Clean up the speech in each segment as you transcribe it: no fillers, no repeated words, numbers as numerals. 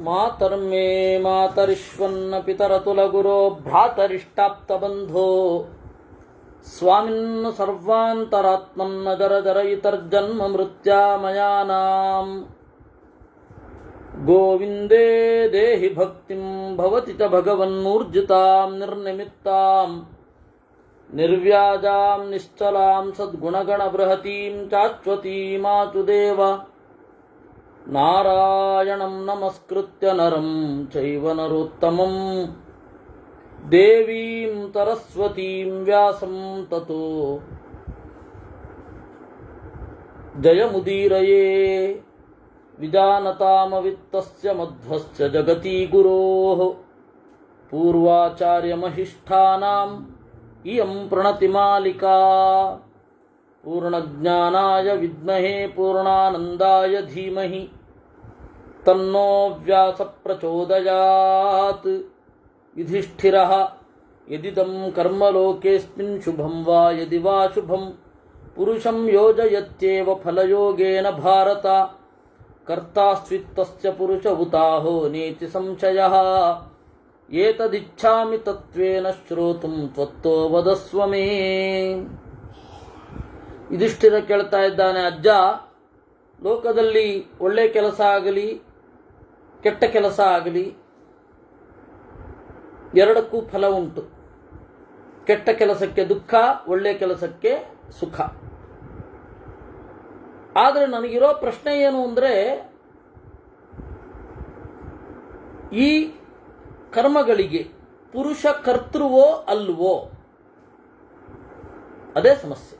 ಮಾತರ್ಮೇ ಮಾತರಿಶ್ವನ್ನ ಪಿತರತುಲಗುರೋ ಭ್ರಾತರಿಷ್ಟಾಪ್ತಬಂಧೋ ಸ್ವಾಮಿನ್ ಸರ್ವಾಂತರಾತ್ಮನ್ನ ಜರ ಜರ ಇತರ್ಜನ್ಮ ಮೃತ್ಯಾಮಯಾನಾಂ ಗೋವಿಂದೇ ದೇಹಿ ಭಕ್ತಿಂ ಭವತಿ ಚ ಭಗವನ್ನೂರ್ಜಿತಾಂ ನಿರ್ನಿಮಿತ್ತಾಂ ನಿರ್ವ್ಯಾಜಾಂ ನಿಶ್ಚಲಾಂ ಸದ್ಗುಣಗಣ ಬೃಹತೀಂ ಚಾಶ್ವತೀಮಾಚುದೇವ ನಾರಾಯಣಂ ನಮಸ್ಕೃತ್ಯ ನರಂ ಚೈವ ನರೋತ್ತಮಂ ದೇವೀಂ ಸರಸ್ವತೀಂ ವ್ಯಾಸಂ ತತೋ ಜಯಮುದೀರಯೇ ವಿಜಾನತಾಮವಿತ್ತಸ್ಯ ಮಧ್ವಸ್ಯ ಜಗತಿ ಗುರೋಃ ಪೂರ್ವಾಚಾರ್ಯಮಹಿಷ್ಠಾನಾಂ ಇಯಂ ಪ್ರಣತಿಮಾಲಿಕಾ ಪೂರ್ಣಜ್ಞಾನಾಯ ವಿದ್ಮಹೇ ಪೂರ್ಣಾನಂದಾಯ ಧೀಮಹಿ ತನ್ನೋ ವ್ಯಾಸ ಪ್ರಚೋದಯಾತ್ ಯುಧಿಷ್ಠಿರಃ ಯದಿದಂ ಕರ್ಮಲೋಕೇಸ್ಮಿನ್ ಶುಭಂ ವಾ ಯದಿ ವಾ ಶುಭಂ ಪುರುಷಂ ಯೋಜಯತ್ಯೇವ ಫಲಯೋಗೇನ ಭಾರತ ಕರ್ತಾಸ್ವಿತ್ತಸ್ಯ ಪುರುಷ ಉತಾಹೋ ನೇತಿ ಸಂಶಯಃ ಏತದಿಚ್ಛಾಮಿ ತತ್ವೇನ ಶ್ರೋತುಂ ತ್ವತ್ತೋ ವದಸ್ವ ಮೇ. ಯುಧಿಷ್ಠಿರ ಕೇಳ್ತಾ ಇದ್ದಾನೆ, ಅಜ್ಜ, ಲೋಕದಲ್ಲಿ ಒಳ್ಳೆ ಕೆಲಸ ಆಗಲಿ ಕೆಟ್ಟ ಕೆಲಸ ಆಗಲಿ ಎರಡಕ್ಕೂ ಫಲ ಉಂಟು. ಕೆಟ್ಟ ಕೆಲಸಕ್ಕೆ ದುಃಖ, ಒಳ್ಳೆ ಕೆಲಸಕ್ಕೆ ಸುಖ. ಆದರೆ ನನಗಿರೋ ಪ್ರಶ್ನೆ ಏನು ಅಂದರೆ, ಈ ಕರ್ಮಗಳಿಗೆ ಪುರುಷ ಕರ್ತೃವೋ ಅಲ್ವೋ, ಅದೇ ಸಮಸ್ಯೆ.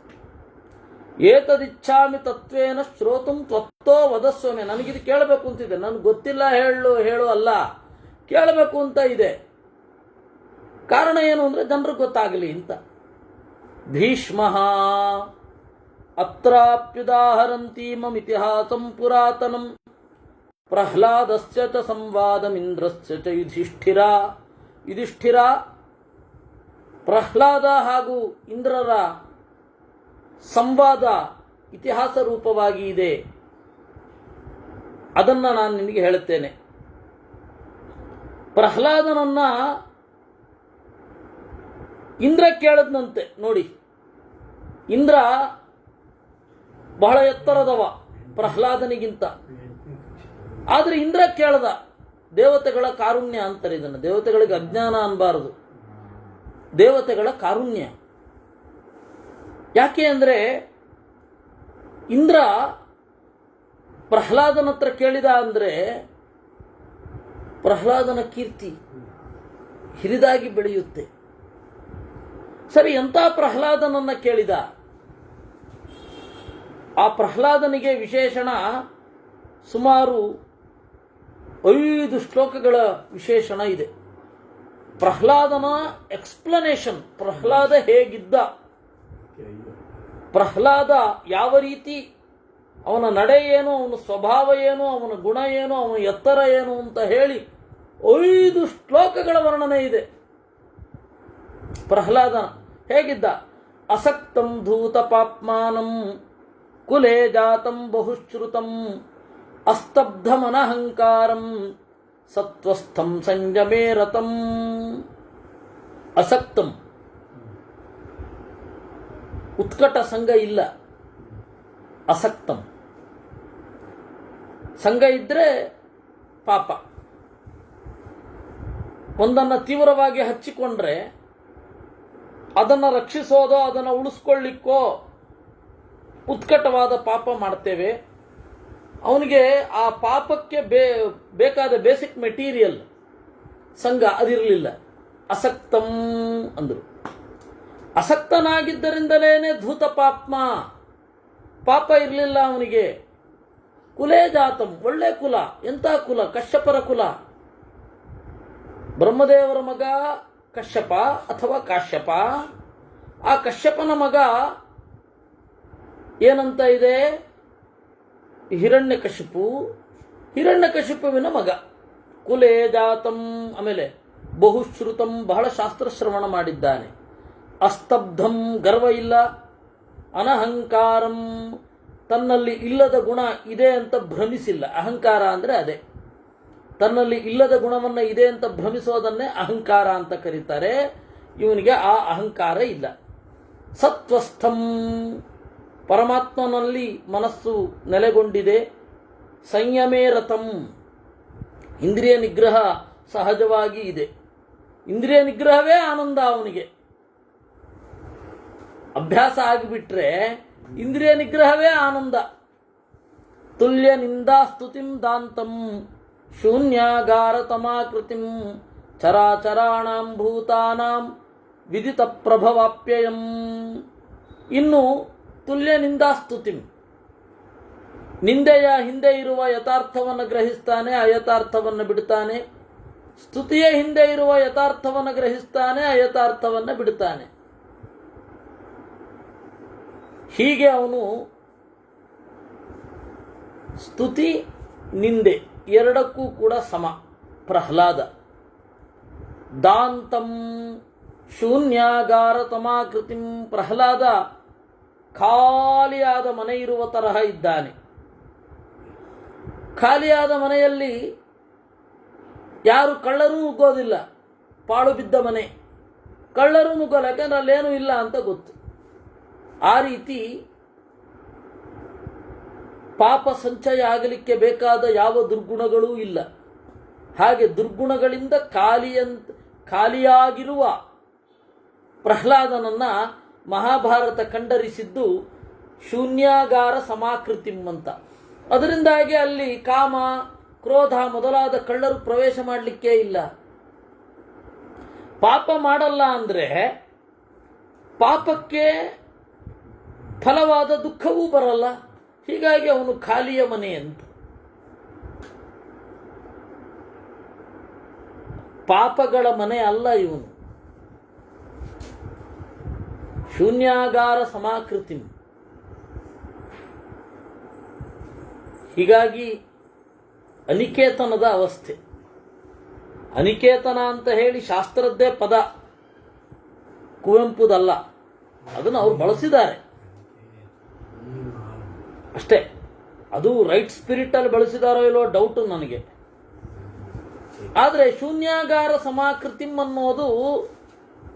ಏತದಿಚ್ಛಾಮಿ ತತ್ವೇನ ಶ್ರೋತುಂ ತ್ವತ್ತೋ ವದಸ್ವಮೆ. ನನಗಿದು ಕೇಳಬೇಕು ಅಂತಿದೆ, ನನಗೆ ಗೊತ್ತಿಲ್ಲ ಹೇಳು ಅಲ್ಲ, ಕೇಳಬೇಕು ಅಂತ ಇದೆ. ಕಾರಣ ಏನು ಅಂದರೆ ಜನರಿಗೆ ಗೊತ್ತಾಗಲಿ ಅಂತ. ಭೀಷ್ಮ ಅತ್ರಾಪ್ಯುದಾಹರಂತೀಮಮಿತಿಹಾಸಂ ಪುರಾತನಂ ಪ್ರಹ್ಲಾದಸ್ಯ ಚ ಸಂವಾದಮಿಂದ್ರಸ್ಯ ಚ ಯುಧಿಷ್ಠಿರ ಪ್ರಹ್ಲಾದ ಹಾಗೂ ಇಂದ್ರರ ಸಂವಾದ ಇತಿಹಾಸ ರೂಪವಾಗಿ ಇದೆ. ಅದನ್ನು ನಾನು ನಿನಗೆ ಹೇಳುತ್ತೇನೆ. ಪ್ರಹ್ಲಾದನನ್ನ ಇಂದ್ರ ಕೇಳದ್ನಂತೆ. ನೋಡಿ, ಇಂದ್ರ ಬಹಳ ಎತ್ತರದವ ಪ್ರಹ್ಲಾದನಿಗಿಂತ. ಆದರೆ ಇಂದ್ರ ಕೇಳದ. ದೇವತೆಗಳ ಕಾರುಣ್ಯ ಅಂತಾರೆ ಇದನ್ನು. ದೇವತೆಗಳಿಗೆ ಅಜ್ಞಾನ ಅನ್ಬಾರದು, ದೇವತೆಗಳ ಕಾರುಣ್ಯ. ಯಾಕೆ ಅಂದರೆ, ಇಂದ್ರ ಪ್ರಹ್ಲಾದನ ಹತ್ರ ಕೇಳಿದ ಅಂದರೆ ಪ್ರಹ್ಲಾದನ ಕೀರ್ತಿ ಹಿರಿದಾಗಿ ಬೆಳೆಯುತ್ತೆ. ಸರಿ, ಎಂಥ ಪ್ರಹ್ಲಾದನನ್ನ ಕೇಳಿದ? ಆ ಪ್ರಹ್ಲಾದನಿಗೆ ವಿಶೇಷಣ ಸುಮಾರು 5 ಶ್ಲೋಕಗಳ ವಿಶೇಷಣ ಇದೆ. ಪ್ರಹ್ಲಾದನ ಎಕ್ಸ್ಪ್ಲನೇಷನ್, ಪ್ರಹ್ಲಾದ ಹೇಗಿದ್ದ, ಪ್ರಹ್ಲಾದ ಯಾವ ರೀತಿ, ಅವನ ನಡೆ ಏನು, ಅವನ ಸ್ವಭಾವ ಏನು, ಅವನ ಗುಣ ಏನು, ಅವನ ಎತ್ತರ ಏನು ಅಂತ ಹೇಳಿ 5 ಶ್ಲೋಕಗಳ ವರ್ಣನೆ ಇದೆ. ಪ್ರಹ್ಲಾದನ ಹೇಗಿದ್ದ? ಅಸಕ್ತಂ ಧೂತ ಪಾಪ್ಮಾನಂ ಕುಲೇ ಜಾತಂ ಬಹುಶ್ರುತಂ ಅಸ್ತಬ್ಧಮನಹಂಕಾರಂ ಸತ್ವಸ್ಥಂ ಸಂಯಮೇ ರತಂ. ಅಸಕ್ತಂ, ಉತ್ಕಟ ಸಂಘ ಇಲ್ಲ. ಅಸಕ್ತಂ, ಸಂಘ ಇದ್ರೆ ಪಾಪ. ಒಂದನ್ನು ತೀವ್ರವಾಗಿ ಹಚ್ಚಿಕೊಂಡ್ರೆ ಅದನ್ನು ರಕ್ಷಿಸೋದೋ ಅದನ್ನು ಉಳಿಸ್ಕೊಳ್ಳಿಕ್ಕೋ ಉತ್ಕಟವಾದ ಪಾಪ ಮಾಡ್ತೇವೆ. ಅವನಿಗೆ ಆ ಪಾಪಕ್ಕೆ ಬೇಕಾದ ಬೇಸಿಕ್ ಮೆಟೀರಿಯಲ್ ಸಂಘ ಅದಿರಲಿಲ್ಲ. ಅಸಕ್ತಂ ಅಂದರು. ಅಸಕ್ತನಾಗಿದ್ದರಿಂದಲೇ ಧೂತ ಪಾಪ್ಮ, ಪಾಪ ಇರಲಿಲ್ಲ ಅವನಿಗೆ. ಕುಲೇ ಜಾತಂ, ಒಳ್ಳೆ ಕುಲ. ಎಂಥ ಕುಲ? ಕಶ್ಯಪರ ಕುಲ. ಬ್ರಹ್ಮದೇವರ ಮಗ ಕಶ್ಯಪ ಅಥವಾ ಕಾಶ್ಯಪ. ಆ ಕಶ್ಯಪನ ಮಗ ಏನಂತ ಇದೆ? ಹಿರಣ್ಯಕಶಿಪುವಿನ ಮಗ. ಕುಲೇ ಜಾತಂ. ಆಮೇಲೆ ಬಹುಶ್ರುತಂ, ಬಹಳ ಶಾಸ್ತ್ರಶ್ರವಣ ಮಾಡಿದ್ದಾನೆ. ಅಸ್ತಬ್ಧಂ, ಗರ್ವ ಇಲ್ಲ. ಅನಹಂಕಾರಂ, ತನ್ನಲ್ಲಿ ಇಲ್ಲದ ಗುಣ ಇದೆ ಅಂತ ಭ್ರಮಿಸಿಲ್ಲ. ಅಹಂಕಾರ ಅಂದರೆ ಅದೇ. ತನ್ನಲ್ಲಿ ಇಲ್ಲದ ಗುಣವನ್ನು ಇದೆ ಅಂತ ಭ್ರಮಿಸೋದನ್ನೇ ಅಹಂಕಾರ ಅಂತ ಕರೀತಾರೆ. ಇವನಿಗೆ ಆ ಅಹಂಕಾರ ಇಲ್ಲ. ಸತ್ವಸ್ಥಂ, ಪರಮಾತ್ಮನಲ್ಲಿ ಮನಸ್ಸು ನೆಲೆಗೊಂಡಿದೆ. ಸಂಯಮೇ ರಥಂ, ಇಂದ್ರಿಯ ನಿಗ್ರಹ ಸಹಜವಾಗಿ ಇದೆ. ಇಂದ್ರಿಯ ನಿಗ್ರಹವೇ ಆನಂದ ಅವನಿಗೆ. ಅಭ್ಯಾಸ ಆಗಿಬಿಟ್ರೆ ಇಂದ್ರಿಯ ನಿಗ್ರಹವೇ ಆನಂದ. ತುಲ್ಯ ನಿಂದಾ ಸ್ತುತಿಂ ದಾಂತಂ ಶೂನ್ಯಾಗಾರ ತಮಾಕೃತಿಂ ಚರಾಚರಾಣಾಂ ಭೂತಾನಾಂ ವಿದಿತ ಪ್ರಭವಾಪ್ಯಯಂ. ಇನ್ನು ತುಲ್ಯ ನಿಂದಾ ಸ್ತುತಿಂ, ನಿಂದೆಯ ಹಿಂದೆ ಇರುವ ಯಥಾರ್ಥವನ್ನು ಗ್ರಹಿಸ್ತಾನೆ, ಅಯಥಾರ್ಥವನ್ನು ಬಿಡ್ತಾನೆ. ಸ್ತುತಿಯ ಹಿಂದೆ ಇರುವ ಯಥಾರ್ಥವನ್ನು ಗ್ರಹಿಸ್ತಾನೆ, ಅಯಥಾರ್ಥವನ್ನು ಬಿಡ್ತಾನೆ. ಹೀಗೆ ಅವನು ಸ್ತುತಿ ನಿಂದೆ ಎರಡಕ್ಕೂ ಕೂಡ ಸಮ. ಪ್ರಹ್ಲಾದ ದಾಂತಂ ಶೂನ್ಯಾಗಾರ ತಮಾಕೃತಿಂ, ಪ್ರಹ್ಲಾದ ಖಾಲಿಯಾದ ಮನೆ ಇರುವ ತರಹ ಇದ್ದಾನೆ. ಖಾಲಿಯಾದ ಮನೆಯಲ್ಲಿ ಯಾರು ಕಳ್ಳರೂ ನುಗ್ಗೋದಿಲ್ಲ. ಪಾಳು ಬಿದ್ದ ಮನೆ, ಕಳ್ಳರೂ ನುಗ್ಗೋಲ್ಲ, ಯಾಕಂದ್ರೆ ಅಲ್ಲೇನೂ ಇಲ್ಲ ಅಂತ ಗೊತ್ತು. ಆ ರೀತಿ ಪಾಪ ಸಂಚಯ ಆಗಲಿಕ್ಕೆ ಬೇಕಾದ ಯಾವ ದುರ್ಗುಣಗಳೂ ಇಲ್ಲ. ಹಾಗೆ ದುರ್ಗುಣಗಳಿಂದ ಖಾಲಿಯಾಗಿರುವ ಪ್ರಹ್ಲಾದನನ್ನ ಮಹಾಭಾರತ ಖಂಡರಿಸಿದ್ದು ಶೂನ್ಯಾಗಾರ ಸಮಾಕೃತಿಂ ಅಂತ. ಅದರಿಂದಾಗಿ ಅಲ್ಲಿ ಕಾಮ, ಕ್ರೋಧ ಮೊದಲಾದ ಕಳ್ಳರು ಪ್ರವೇಶ ಮಾಡಲಿಕ್ಕೆ ಇಲ್ಲ. ಪಾಪ ಮಾಡಲ್ಲ ಅಂದರೆ ಪಾಪಕ್ಕೆ ಫಲವಾದ ದುಃಖವೂ ಬರಲ್ಲ. ಹೀಗಾಗಿ ಅವನು ಖಾಲಿಯ ಮನೆ ಅಂತ. ಪಾಪಗಳ ಮನೆ ಅಲ್ಲ ಇವನು. ಶೂನ್ಯಾಗಾರ ಸಮಾಕೃತಿ. ಹೀಗಾಗಿ ಅನಿಕೇತನದ ಅವಸ್ಥೆ. ಅನಿಕೇತನ ಅಂತ ಹೇಳಿ ಶಾಸ್ತ್ರದ್ದೇ ಪದ, ಕುವೆಂಪುದಲ್ಲ. ಅದನ್ನು ಅವರು ಬಳಸಿದ್ದಾರೆ ಅಷ್ಟೇ. ಅದು ರೈಟ್ ಸ್ಪಿರಿಟ್ ಅಲ್ಲಿ ಬಳಸಿದಾರೋ ಇಲ್ಲೋ ಡೌಟು ನನಗೆ. ಆದರೆ ಶೂನ್ಯಾಗಾರ ಸಮಾಕೃತಿಂ ಅನ್ನೋದು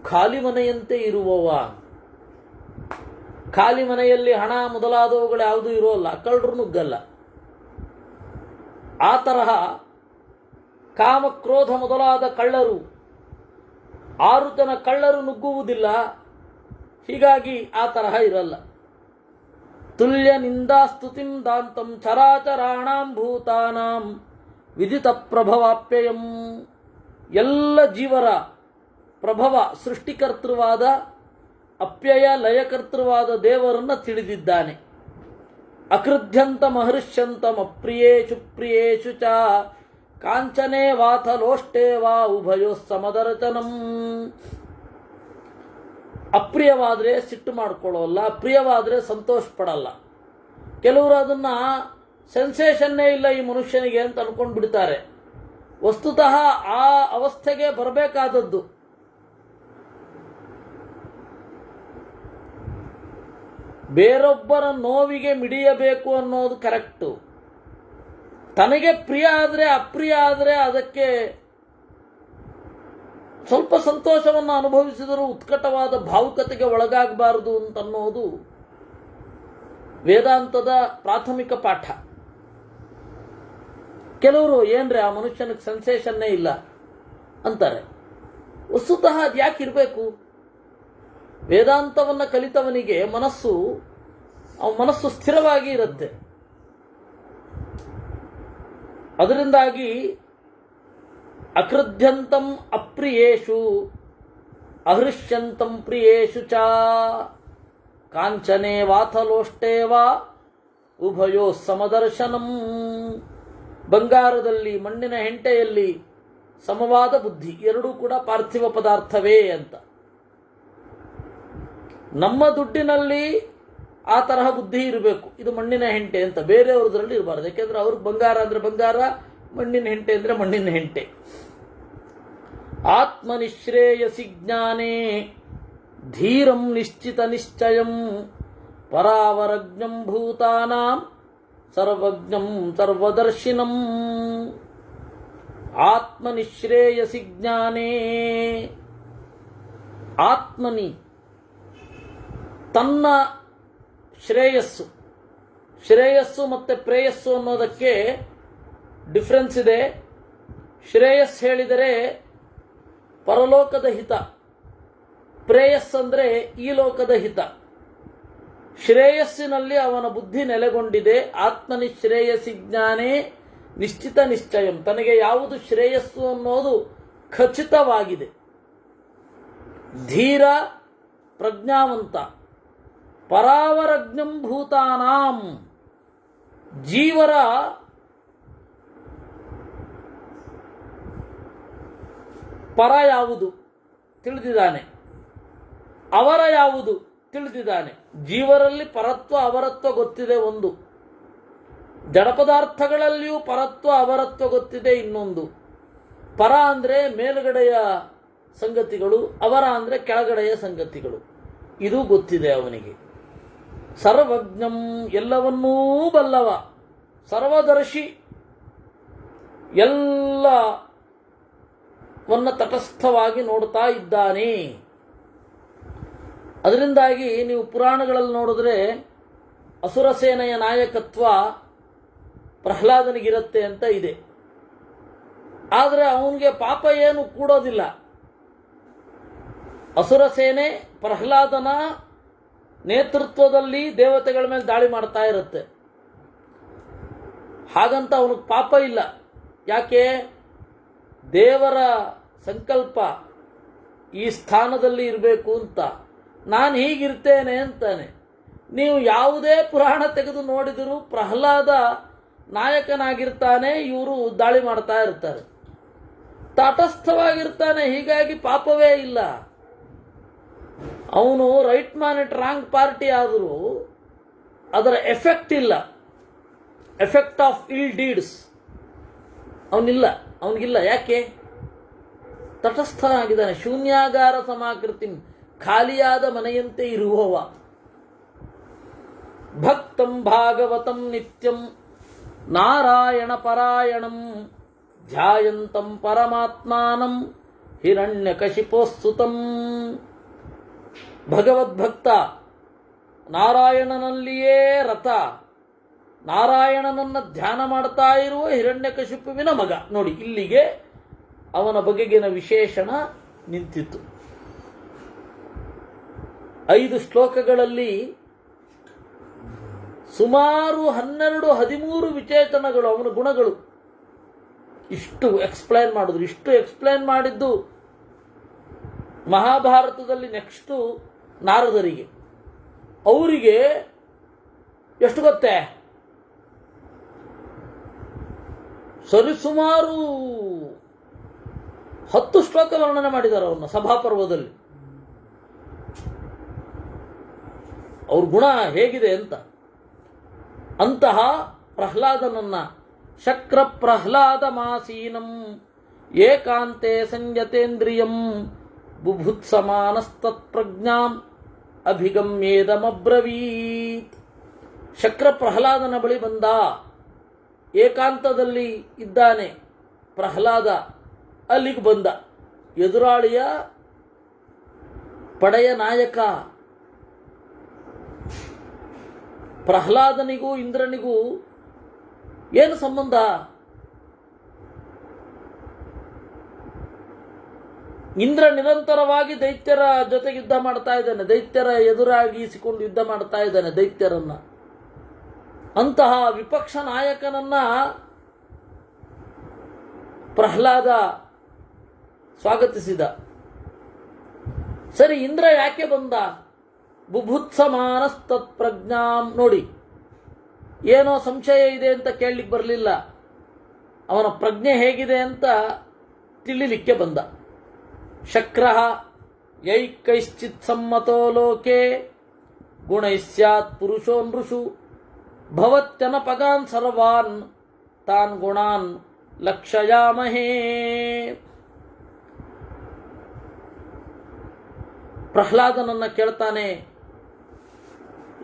ಖಾಲಿ ಮನೆಯಂತೆ ಇರುವವ. ಖಾಲಿ ಮನೆಯಲ್ಲಿ ಹಣ ಮೊದಲಾದವುಗಳು ಯಾವುದೂ ಇರೋಲ್ಲ, ಕಳ್ಳರು ನುಗ್ಗಲ್ಲ. ಆ ತರಹ ಕಾಮಕ್ರೋಧ ಮೊದಲಾದ ಕಳ್ಳರು, 6 ಜನ ಕಳ್ಳರು ನುಗ್ಗುವುದಿಲ್ಲ. ಹೀಗಾಗಿ ಆ ತರಹ ಇರಲ್ಲ. ತುಲ್ಯ ನಿಂದಾ ಸ್ತುತಿಂ ದಾಂತಂ ಚರಾಚರಾಣಾಂ ಭೂತಾನಾಂ ವಿದಿತ ಪ್ರಭವಾಪ್ಯಯಂ. ಎಲ್ಲ ಜೀವರ ಪ್ರಭವ, ಸೃಷ್ಟಿಕರ್ತೃವಾದ, ಅಪ್ಯಯ ಲಯಕರ್ತೃವಾದ ದೇವರನ್ನು ತಿಳಿದಿದ್ದಾನೆ. ಅಕೃಧ್ಯಂತ ಮಹರ್ಷ್ಯಂತಂ ಅಪ್ರಿಯೇಷು ಪ್ರಿಯೇಷು ಚ ಕಾಂಚನೆ ವಾಥಲೋಷ್ಟೇ ವಾ ಉಭಯೋ ಸಮದರ್ಶನಂ. ಅಪ್ರಿಯವಾದರೆ ಸಿಟ್ಟು ಮಾಡ್ಕೊಳ್ಳೋಲ್ಲ, ಪ್ರಿಯವಾದರೆ ಸಂತೋಷ ಪಡಲ್ಲ. ಕೆಲವರು ಅದನ್ನು ಸೆನ್ಸೇಷನ್ನೇ ಇಲ್ಲ ಈ ಮನುಷ್ಯನಿಗೆ ಅಂತ ಅನ್ಕೊಂಡು ಬಿಡ್ತಾರೆ. ವಸ್ತುತಃ ಆ ಅವಸ್ಥೆಗೆ ಬರಬೇಕಾದದ್ದು. ಬೇರೊಬ್ಬರ ನೋವಿಗೆ ಮಿಡಿಯಬೇಕು ಅನ್ನೋದು ಕರೆಕ್ಟು. ತನಗೆ ಪ್ರಿಯ ಆದರೆ ಅಪ್ರಿಯ ಆದರೆ ಅದಕ್ಕೆ ಸ್ವಲ್ಪ ಸಂತೋಷವನ್ನು ಅನುಭವಿಸಿದರೂ ಉತ್ಕಟವಾದ ಭಾವುಕತೆಗೆ ಒಳಗಾಗಬಾರದು ಅಂತನ್ನೋದು ವೇದಾಂತದ ಪ್ರಾಥಮಿಕ ಪಾಠ. ಕೆಲವರು ಏನ್ರೆ ಆ ಮನುಷ್ಯನಿಗೆ ಸೆನ್ಸೇಷನ್ನೇ ಇಲ್ಲ ಅಂತಾರೆ. ವಸ್ತುತಃ ಅದು ಯಾಕೆ ಇರಬೇಕು? ವೇದಾಂತವನ್ನು ಕಲಿತವನಿಗೆ ಮನಸ್ಸು ಸ್ಥಿರವಾಗಿ ಇರುತ್ತೆ. ಅದರಿಂದಾಗಿ ಅಕೃಧ್ಯಂತಂ ಅಪ್ರಿಯೇಷು ಅಹೃಷ್ಯಂತಂ ಪ್ರಿಯೇಷು ಚ ಕಾಂಚನೆ ವಾಥಲೋಷ್ಟೇ ವಾ ಉಭಯೋ ಸಮದರ್ಶನಂ. ಬಂಗಾರದಲ್ಲಿ, ಮಣ್ಣಿನ ಹೆಂಟೆಯಲ್ಲಿ ಸಮವಾದ ಬುದ್ಧಿ, ಎರಡೂ ಕೂಡ ಪಾರ್ಥಿವ ಪದಾರ್ಥವೇ ಅಂತ. ನಮ್ಮ ದುಡ್ಡಿನಲ್ಲಿ ಆ ತರಹ ಬುದ್ಧಿ ಇರಬೇಕು. ಇದು ಮಣ್ಣಿನ ಹೆಂಟೆ ಅಂತ ಬೇರೆಯವ್ರದ್ರಲ್ಲಿ ಇರಬಾರ್ದು. ಯಾಕೆಂದ್ರೆ ಅವ್ರಿಗೆ ಬಂಗಾರ ಅಂದರೆ ಬಂಗಾರ, ಮಣ್ಣಿನ ಹೆಂಟೆ ಅಂದರೆ ಮಣ್ಣಿನ ಹೆಂಟೆ. ಆತ್ಮನಿಶ್ರೇಯಸಿ ಜ್ಞಾನೇ ಧೀರಂ ನಿಶ್ಚಿತ ನಿಶ್ಚಯಂ ಪರಾವರಜ್ಞಂ ಭೂತಾನಾಂ ಸರ್ವಜ್ಞಂ ಸರ್ವದರ್ಶಿನಂ. ಆತ್ಮನಿಶ್ರೇಯಸಿ ಜ್ಞಾನೇ, ಆತ್ಮನಿ ತನ್ನ ಶ್ರೇಯಸ್ಸು, ಶ್ರೇಯಸ್ಸು ಮತ್ತು ಪ್ರೇಯಸ್ಸು ಅನ್ನೋದಕ್ಕೆ ಡಿಫ್ರೆನ್ಸ್ ಇದೆ. ಶ್ರೇಯಸ್ ಹೇಳಿದರೆ ಪರಲೋಕದ ಹಿತ, ಪ್ರೇಯಸ್ ಅಂದರೆ ಈ ಲೋಕದ ಹಿತ. ಶ್ರೇಯಸ್ಸಿನಲ್ಲಿ ಅವನ ಬುದ್ಧಿ ನೆಲೆಗೊಂಡಿದೆ. ಆತ್ಮನಿ ಶ್ರೇಯಸಿ ಜ್ಞಾನೇ ನಿಶ್ಚಿತ ನಿಶ್ಚಯಂ, ತನಗೆ ಯಾವುದು ಶ್ರೇಯಸ್ಸು ಅನ್ನೋದು ಖಚಿತವಾಗಿದೆ. ಧೀರ ಪ್ರಜ್ಞಾವಂತ, ಪರಾವರಜ್ಞಂ ಭೂತಾನಾಂ, ಜೀವರ ಪರ ಯಾವುದು ತಿಳಿದಿದ್ದಾನೆ, ಅವರ ಯಾವುದು ತಿಳಿದಿದ್ದಾನೆ. ಜೀವರಲ್ಲಿ ಪರತ್ವ ಅವರತ್ವ ಗೊತ್ತಿದೆ ಒಂದು, ಜಡ ಪದಾರ್ಥಗಳಲ್ಲಿಯೂ ಪರತ್ವ ಅವರತ್ವ ಗೊತ್ತಿದೆ ಇನ್ನೊಂದು. ಪರ ಅಂದರೆ ಮೇಲುಗಡೆಯ ಸಂಗತಿಗಳು, ಅವರ ಅಂದರೆ ಕೆಳಗಡೆಯ ಸಂಗತಿಗಳು, ಇದು ಗೊತ್ತಿದೆ ಅವನಿಗೆ. ಸರ್ವಜ್ಞಂ, ಎಲ್ಲವನ್ನೂ ಬಲ್ಲವ, ಸರ್ವದರ್ಶಿ, ಎಲ್ಲವನ್ನ ತಟಸ್ಥವಾಗಿ ನೋಡ್ತಾ ಇದ್ದಾನೆ. ಅದರಿಂದಾಗಿ ನೀವು ಪುರಾಣಗಳಲ್ಲಿ ನೋಡಿದ್ರೆ ಅಸುರ ಸೇನೆಯ ನಾಯಕತ್ವ ಪ್ರಹ್ಲಾದನಿಗಿರುತ್ತೆ ಅಂತ ಇದೆ. ಆದರೆ ಅವನಿಗೆ ಪಾಪ ಏನು ಕೂಡೋದಿಲ್ಲ. ಅಸುರ ಸೇನೆ ಪ್ರಹ್ಲಾದನ ನೇತೃತ್ವದಲ್ಲಿ ದೇವತೆಗಳ ಮೇಲೆ ದಾಳಿ ಮಾಡ್ತಾ ಇರುತ್ತೆ. ಹಾಗಂತ ಅವನಿಗೆ ಪಾಪ ಇಲ್ಲ. ಯಾಕೆ? ದೇವರ ಸಂಕಲ್ಪ ಈ ಸ್ಥಾನದಲ್ಲಿ ಇರಬೇಕು ಅಂತ, ನಾನು ಹೀಗಿರ್ತೇನೆ ಅಂತಾನೆ. ನೀವು ಯಾವುದೇ ಪುರಾಣ ತೆಗೆದು ನೋಡಿದರೂ ಪ್ರಹ್ಲಾದ ನಾಯಕನಾಗಿರ್ತಾನೆ, ಇವರು ದಾಳಿ ಮಾಡ್ತಾ ಇರ್ತಾರೆ. ತಟಸ್ಥವಾಗಿರ್ತಾನೆ, ಹೀಗಾಗಿ ಪಾಪವೇ ಇಲ್ಲ. ಅವನು right man it wrong party ಆದರೂ ಅದರ ಎಫೆಕ್ಟ್ ಇಲ್ಲ. ಎಫೆಕ್ಟ್ ಆಫ್ ಇಲ್ ಡೀಡ್ಸ್ ಅವನಿಗಿಲ್ಲ. ಯಾಕೆ? ತಟಸ್ಥನಾಗಿದ್ದಾನೆ. ಶೂನ್ಯಾಗಾರ ಸಮಾಕೃತಿ, ಖಾಲಿಯಾದ ಮನೆಯಂತೆ ಇರುವವ. ಭಕ್ತಂ ಭಾಗವತಂ ನಿತ್ಯಂ ನಾರಾಯಣ ಪರಾಯಣಂ ಧ್ಯಾಯಂತಂ ಪರಮಾತ್ಮಾನಂ ಹಿರಣ್ಯಕಶಿಪೋಸ್ತುತಂ. ಭಗವದ್ಭಕ್ತ, ನಾರಾಯಣನಲ್ಲಿಯೇ ರಥ, ನಾರಾಯಣನನ್ನ ಧ್ಯಾನ ಮಾಡ್ತಾ ಇರುವ ಹಿರಣ್ಯಕಶಿಪುವಿನ ಮಗ. ನೋಡಿ, ಇಲ್ಲಿಗೆ ಅವನ ಬಗೆಗಿನ ವಿಶೇಷಣ ನಿಂತಿತು. 5 ಶ್ಲೋಕಗಳಲ್ಲಿ ಸುಮಾರು 12-13 ವಿಚೇತನಗಳು, ಅವನ ಗುಣಗಳು. ಇಷ್ಟು ಎಕ್ಸ್ಪ್ಲೈನ್ ಮಾಡಿದ್ದು ಮಹಾಭಾರತದಲ್ಲಿ ನೆಕ್ಸ್ಟು ನಾರದರಿಗೆ. ಅವರಿಗೆ ಎಷ್ಟು ಗೊತ್ತೇ? ಸರಿಸುಮಾರು 10 ಶ್ಲೋಕ ವರ್ಣನೆ ಮಾಡಿದ್ದಾರೆ ಅವನ್ನ ಸಭಾಪರ್ವದಲ್ಲಿ. ಅವ್ರ ಗುಣ ಹೇಗಿದೆ ಅಂತ. ಅಂತಹ ಪ್ರಹ್ಲಾದನನ್ನ ಶಕ್ರ ಪ್ರಹ್ಲಾದ ಮಾಸೀನಂ ಏಕಾಂತೆ ಸಂಯತೇಂದ್ರಿಯಂ ಬುಭುತ್ಸಮಾನಸ್ತತ್ಪ್ರಜ್ಞಾಂ ಅಭಿಗಮ್ಯೇದಮಬ್ರವೀತ್. ಶಕ್ರ ಪ್ರಹ್ಲಾದನ ಬಳಿ ಬಂದ, ಏಕಾಂತದಲ್ಲಿ ಇದ್ದಾನೆ ಪ್ರಹ್ಲಾದ. ಅಲ್ಲಿಗೆ ಬಂದ. ಎದುರಾಳಿಯ ಪಡೆಯ ನಾಯಕ. ಪ್ರಹ್ಲಾದನಿಗೂ ಇಂದ್ರನಿಗೂ ಏನು ಸಂಬಂಧ? ಇಂದ್ರ ನಿರಂತರವಾಗಿ ದೈತ್ಯರ ಜೊತೆಗೆ ಯುದ್ಧ ಮಾಡ್ತಾ ಇದ್ದಾನೆ, ದೈತ್ಯರ ಎದುರಾಗಿಸಿಕೊಂಡು ಯುದ್ಧ ಮಾಡ್ತಾ ಇದ್ದಾನೆ ದೈತ್ಯರನ್ನ. ಅಂತಹ ವಿಪಕ್ಷ ನಾಯಕನನ್ನ ಪ್ರಹ್ಲಾದ ಸ್ವಾಗತಿಸಿದ. ಸರಿ, ಇಂದ್ರ ಯಾಕೆ ಬಂದ? ಬುಭುತ್ಸಮಾನಸ್ತತ್ಪ್ರಜ್ಞಾಂ. ನೋಡಿ, ಏನೋ ಸಂಶಯ ಇದೆ ಅಂತ ಕೇಳಲಿಕ್ಕೆ ಬರಲಿಲ್ಲ, ಅವನ ಪ್ರಜ್ಞೆ ಹೇಗಿದೆ ಅಂತ ತಿಳಿಲಿಕ್ಕೆ ಬಂದ. ಶಕ್ರಃ ಯೈಕೈಶ್ಚಿತ್ ಸಮ್ಮತೋ ಲೋಕೆ ಗುಣೈಸ್ಯಾತ್ ಪುರುಷೋ ನೃಷು ಭವತ್ಯನಪಗಾನ್ ಸರ್ವಾನ್ ತಾನ್ ಗುಣಾನ್ ಲಕ್ಷಯಾಮಹೇ. ಪ್ರಹ್ಲಾದನನ್ನ ಕೇಳ್ತಾನೆ,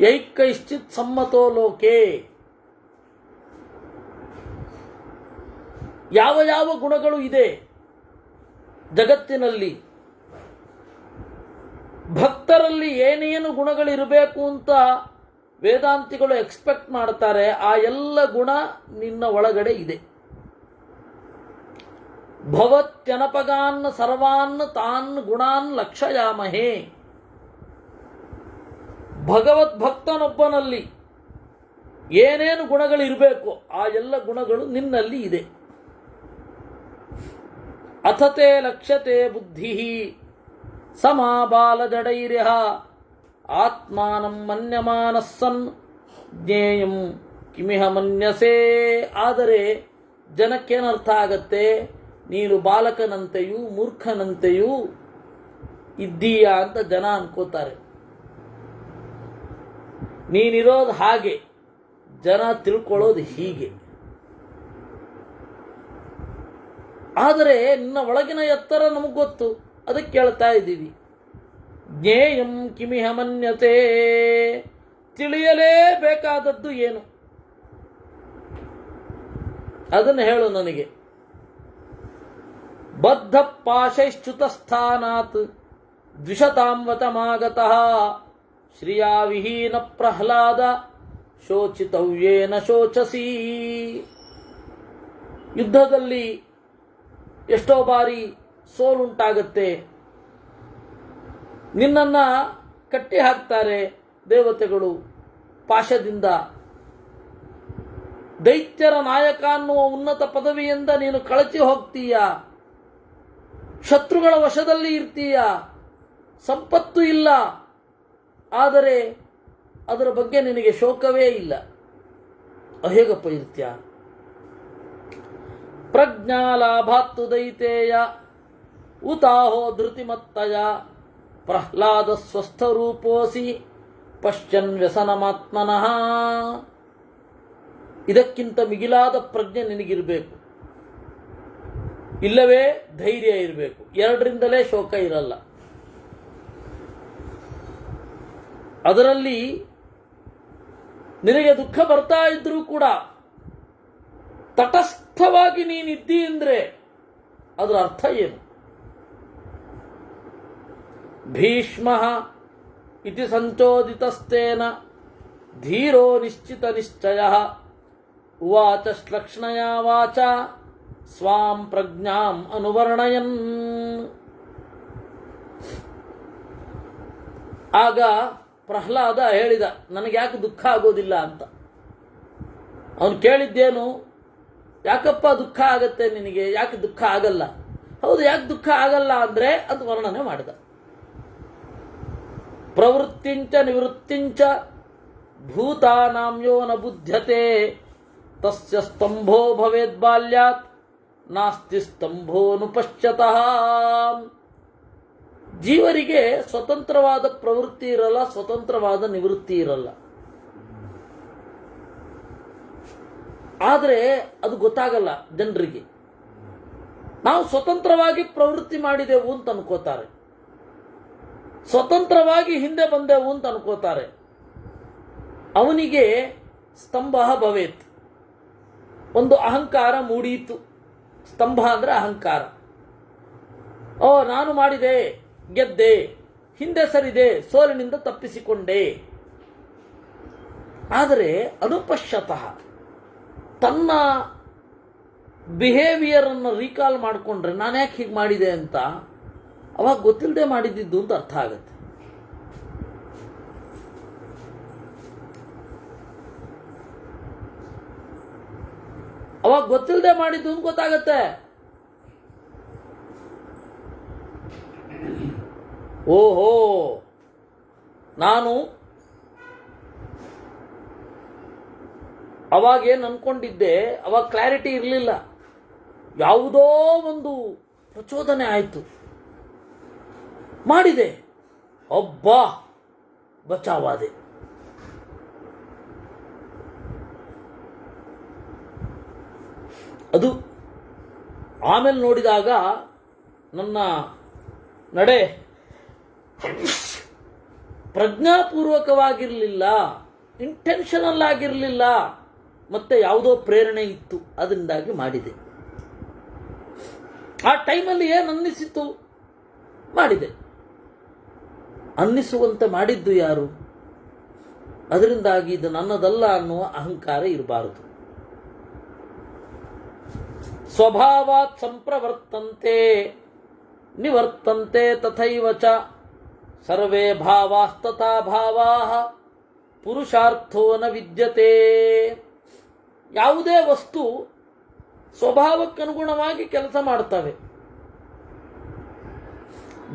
ಯೈಕೈಶ್ಚಿತ್ ಸಮ್ಮತೋ ಲೋಕೆ, ಯಾವ ಯಾವ ಗುಣಗಳು ಇದೆ ಜಗತ್ತಿನಲ್ಲಿ, ಭಕ್ತರಲ್ಲಿ ಏನೇನು ಗುಣಗಳಿರಬೇಕು ಅಂತ ವೇದಾಂತಿಗಳು ಎಕ್ಸ್ಪೆಕ್ಟ್ ಮಾಡ್ತಾರೆ, ಆ ಎಲ್ಲ ಗುಣ ನಿನ್ನ ಒಳಗಡೆ ಇದೆ. ಭವತ್ಯನಪಗಾನ್ ಸರ್ವಾನ್ ತಾನ್ ಗುಣಾನ್ ಲಕ್ಷಯಾಮಹೇ. ಭಗವದ್ಭಕ್ತನೊಬ್ಬನಲ್ಲಿ ಏನೇನು ಗುಣಗಳಿರಬೇಕು ಆ ಎಲ್ಲ ಗುಣಗಳು ನಿನ್ನಲ್ಲಿ ಇದೆ. ಅಥತೆ ಲಕ್ಷ್ಯತೆ ಬುದ್ಧಿ ಸಮಾಬಾಲಜಡೈರ್ಯಃ ಆತ್ಮಾನಂ ಮನ್ಯಮಾನಸ್ಸನ್ ಜ್ಞೇಯಂ ಕಿಮಿಹ ಮನ್ಯಸೇ. ಆದರೆ ಜನಕ್ಕೇನರ್ಥ ಆಗತ್ತೆ, ನೀನು ಬಾಲಕನಂತೆಯೂ ಮೂರ್ಖನಂತೆಯೂ ಇದ್ದೀಯಾ ಅಂತ ಜನ ಅನ್ಕೋತಾರೆ. ನೀನಿರೋದು ಹಾಗೆ, ಜನ ತಿಳ್ಕೊಳ್ಳೋದು ಹೀಗೆ. ಆದರೆ ನಿನ್ನ ಒಳಗಿನ ಎತ್ತರ ನಮಗೆ ಗೊತ್ತು, ಅದಕ್ಕೆ ಕೇಳ್ತಾ ಇದ್ದೀವಿ. ಜ್ಞೇಯಂ ಕಿಮಿಹ ಮನ್ಯತೆ, ತಿಳಿಯಲೇಬೇಕಾದದ್ದು ಏನು ಅದನ್ನು ಹೇಳು ನನಗೆ. ಬದ್ಧ ಪಾಶೈಶ್ಚ್ಯುತಸ್ಥಾನಾತ್ ದ್ವಿಷತಾಂವತಮಾಗತಃ ಶ್ರಿಯಾ ವಿಹೀನ ಪ್ರಹ್ಲಾದ ಶೋಚಿತವ್ಯೇನ ಶೋಚಸಿ. ಯುದ್ಧದಲ್ಲಿ ಎಷ್ಟೋ ಬಾರಿ ಸೋಲುಂಟಾಗತ್ತೆ, ನಿನ್ನನ್ನು ಕಟ್ಟಿ ಹಾಕ್ತಾರೆ ದೇವತೆಗಳು ಪಾಶದಿಂದ. ದೈತ್ಯರ ನಾಯಕ ಅನ್ನುವ ಉನ್ನತ ಪದವಿಯಿಂದ ನೀನು ಕಳಚಿ ಹೋಗ್ತೀಯ, ಶತ್ರುಗಳ ವಶದಲ್ಲಿ ಇರ್ತೀಯ, ಸಂಪತ್ತು ಇಲ್ಲ, ಆದರೆ ಅದರ ಬಗ್ಗೆ ನಿನಗೆ ಶೋಕವೇ ಇಲ್ಲ. ಹೇಗಪ್ಪ ಇರ್ತೀಯ? ಪ್ರಜ್ಞಾಲಾಭಾತ್ತು ದೈತೇಯ ಉತಾಹೋ ಧೃತಿಮತ್ತಯ ಪ್ರಹ್ಲಾದ ಸ್ವಸ್ಥರೂಪೋಸಿ ಪಶ್ಯನ್ ವ್ಯಸನಮಾತ್ಮನಃ. ಇದಕ್ಕಿಂತ ಮಿಗಿಲಾದ ಪ್ರಜ್ಞೆ ನಿನಗಿರಬೇಕು, ಇಲ್ಲವೇ ಧೈರ್ಯ ಇರಬೇಕು. ಎರಡರಿಂದಲೇ ಶೋಕ ಇರಲ್ಲ. ಅದರಲ್ಲಿ ನಿನಗೆ ದುಃಖ ಬರ್ತಾ ಇದ್ರೂ ಕೂಡ ತಟಸ್ಥವಾಗಿ ನೀನಿದ್ದಿ ಅಂದರೆ ಅದರ ಅರ್ಥ ಏನು? ಭೀಷ್ಮ ಇತಿ ಸಂಚೋದಿತಸ್ತೇನ ಧೀರೋ ನಿಶ್ಚಿತ ನಿಶ್ಚಯ ಉವಾಚ ಶ್ಲಕ್ಷ್ಣಯ ವಾಚ ಸ್ವಾಂ ಪ್ರಜ್ಞಾಂ ಅನುವರ್ಣಯನ್. ಆಗ ಪ್ರಹ್ಲಾದ ಹೇಳಿದ, ನನಗೆ ಯಾಕೆ ದುಃಖ ಆಗೋದಿಲ್ಲ ಅಂತ. ಅವನು ಕೇಳಿದ್ದೇನು, ಯಾಕಪ್ಪ ದುಃಖ ಆಗತ್ತೆ ನಿನಗೆ, ಯಾಕೆ ದುಃಖ ಆಗಲ್ಲ? ಹೌದು, ಯಾಕೆ ದುಃಖ ಆಗಲ್ಲ ಅಂದರೆ ಅದು ವರ್ಣನೆ ಮಾಡಿದ. ಪ್ರವೃತ್ತಿಂಚ ನಿವೃತ್ತಿಂಚ ಭೂತಾನಾಂ ಯೋ ನ ಬುಧ್ಯತೆ ತಸ್ಯ ಸ್ತಂಭೋ ಭವೇದ್ ಬಾಲ್ಯಾತ್ ನಾಸ್ತಿ ಸ್ತಂಭೋನುಪಶ್ಯತಃ. ಜೀವರಿಗೆ ಸ್ವತಂತ್ರವಾದ ಪ್ರವೃತ್ತಿ ಇರಲ್ಲ, ಸ್ವತಂತ್ರವಾದ ನಿವೃತ್ತಿ ಇರಲ್ಲ. ಆದರೆ ಅದು ಗೊತ್ತಾಗಲ್ಲ ಜನರಿಗೆ. ನಾವು ಸ್ವತಂತ್ರವಾಗಿ ಪ್ರವೃತ್ತಿ ಮಾಡಿದೆವು ಅಂತ ಅನ್ಕೋತಾರೆ, ಸ್ವತಂತ್ರವಾಗಿ ಹಿಂದೆ ಬಂದೆವು ಅಂತ ಅನ್ಕೋತಾರೆ. ಅವನಿಗೆ ಸ್ತಂಭ ಭವೇತ್, ಒಂದು ಅಹಂಕಾರ ಮೂಡೀತು. ಸ್ತಂಭ ಅಂದರೆ ಅಹಂಕಾರ. ನಾನು ಮಾಡಿದೆ, ಗೆದ್ದೆ, ಹಿಂದೆ ಸರಿದೆ, ಸೋಲಿನಿಂದ ತಪ್ಪಿಸಿಕೊಂಡೆ. ಆದರೆ ಅನುಪಶ್ಯತಃ ತನ್ನ ಬಿಹೇವಿಯರನ್ನು ರೀಕಾಲ್ ಮಾಡಿಕೊಂಡ್ರೆ ನಾನು ಯಾಕೆ ಹೀಗೆ ಮಾಡಿದೆ ಅಂತ ಅವಾಗ ಗೊತ್ತಿಲ್ಲದೆ ಮಾಡಿದ್ದು ಅಂತ ಅರ್ಥ ಆಗುತ್ತೆ. ಅವಾಗ ಗೊತ್ತಿಲ್ಲದೆ ಮಾಡಿದ್ದು ಅಂತ ಗೊತ್ತಾಗತ್ತೆ. ಓಹೋ, ನಾನು ಅವಾಗೇನು ಅನ್ಕೊಂಡಿದ್ದೆ, ಅವಾಗ ಕ್ಲಾರಿಟಿ ಇರಲಿಲ್ಲ. ಯಾವುದೋ ಒಂದು ಪ್ರಚೋದನೆ ಆಯಿತು, ಮಾಡಿದೆ, ಅಬ್ಬಾ ಬಚಾವಾದೆ. ಅದು ಆಮೇಲೆ ನೋಡಿದಾಗ ನನ್ನ ನಡೆ ಪ್ರಜ್ಞಾಪೂರ್ವಕವಾಗಿರಲಿಲ್ಲ, ಇಂಟೆನ್ಷನಲ್ ಆಗಿರಲಿಲ್ಲ, ಮತ್ತೆ ಯಾವುದೋ ಪ್ರೇರಣೆ ಇತ್ತು, ಅದರಿಂದಾಗಿ ಮಾಡಿದೆ. ಆ ಟೈಮಲ್ಲಿ ಏನು ಅನ್ನಿಸಿತು ಮಾಡಿದೆ. ಅನ್ನಿಸುವಂತೆ ಮಾಡಿದ್ದು ಯಾರು? ಅದರಿಂದಾಗಿ ಇದು ನನ್ನದಲ್ಲ ಅನ್ನುವ ಅಹಂಕಾರ ಇರಬಾರದು. ಸ್ವಭಾವಾತ್ ಸಂಪ್ರವರ್ತಂತೆ ನಿವರ್ತಂತೆ ತಥೈವ ಚ ಸರ್ವೇ ಭಾವಾಸ್ತಥಾ ಭಾವಾಃ ಪುರುಷಾರ್ಥೋ ನ ವಿದ್ಯತೆ. ಯಾವುದೇ ವಸ್ತು ಸ್ವಭಾವಕ್ಕನುಗುಣವಾಗಿ ಕೆಲಸ ಮಾಡ್ತವೆ.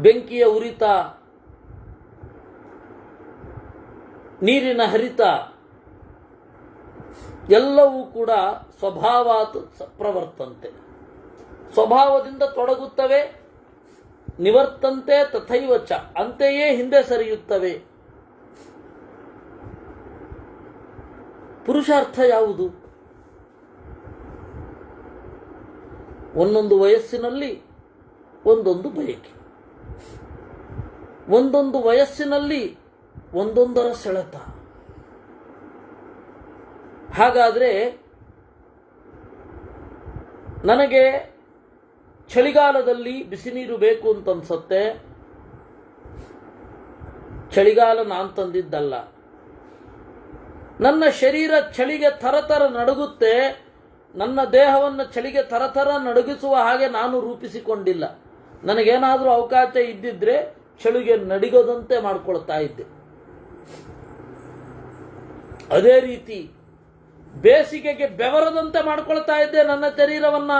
ಬೆಂಕಿಯ ಉರಿತ, ನೀರಿನ ಹರಿತ ಎಲ್ಲವೂ ಕೂಡ ಸ್ವಭಾವಾತ್ ಪ್ರವರ್ತಂತೆ, ಸ್ವಭಾವದಿಂದ ತೊಡಗುತ್ತವೆ. ನಿವರ್ತಂತೆ ತಥೈವ ಚ, ಅಂತೆಯೇ ಹಿಂದೆ ಸರಿಯುತ್ತವೆ. ಪುರುಷಾರ್ಥ ಯಾವುದು? ಒಂದೊಂದು ವಯಸ್ಸಿನಲ್ಲಿ ಒಂದೊಂದು ಬಯಕೆ, ಒಂದೊಂದು ವಯಸ್ಸಿನಲ್ಲಿ ಒಂದೊಂದರ ಸೆಳೆತ. ಹಾಗಾದರೆ ನನಗೆ ಚಳಿಗಾಲದಲ್ಲಿ ಬಿಸಿ ನೀರು ಬೇಕು ಅಂತ ಅನ್ಸುತ್ತೆ. ಚಳಿಗಾಲ ನಾನು ತಂದಿದ್ದಲ್ಲ. ನನ್ನ ಶರೀರ ಚಳಿಗೆ ಥರಥರ ನಡುಗುತ್ತೆ. ನನ್ನ ದೇಹವನ್ನು ಚಳಿಗೆ ಥರಥರ ನಡುಗಿಸುವ ಹಾಗೆ ನಾನು ರೂಪಿಸಿಕೊಂಡಿಲ್ಲ. ನನಗೇನಾದರೂ ಅವಕಾಶ ಇದ್ದಿದ್ರೆ ಚಳಿಗೆ ನಡಿಗದಂತೆ ಮಾಡಿಕೊಳ್ತಾ ಇದ್ದೆ. ಅದೇ ರೀತಿ ಬೇಸಿಗೆಗೆ ಬೆವರದಂತೆ ಮಾಡಿಕೊಳ್ತಾ ಇದ್ದೆ ನನ್ನ ಶರೀರವನ್ನ.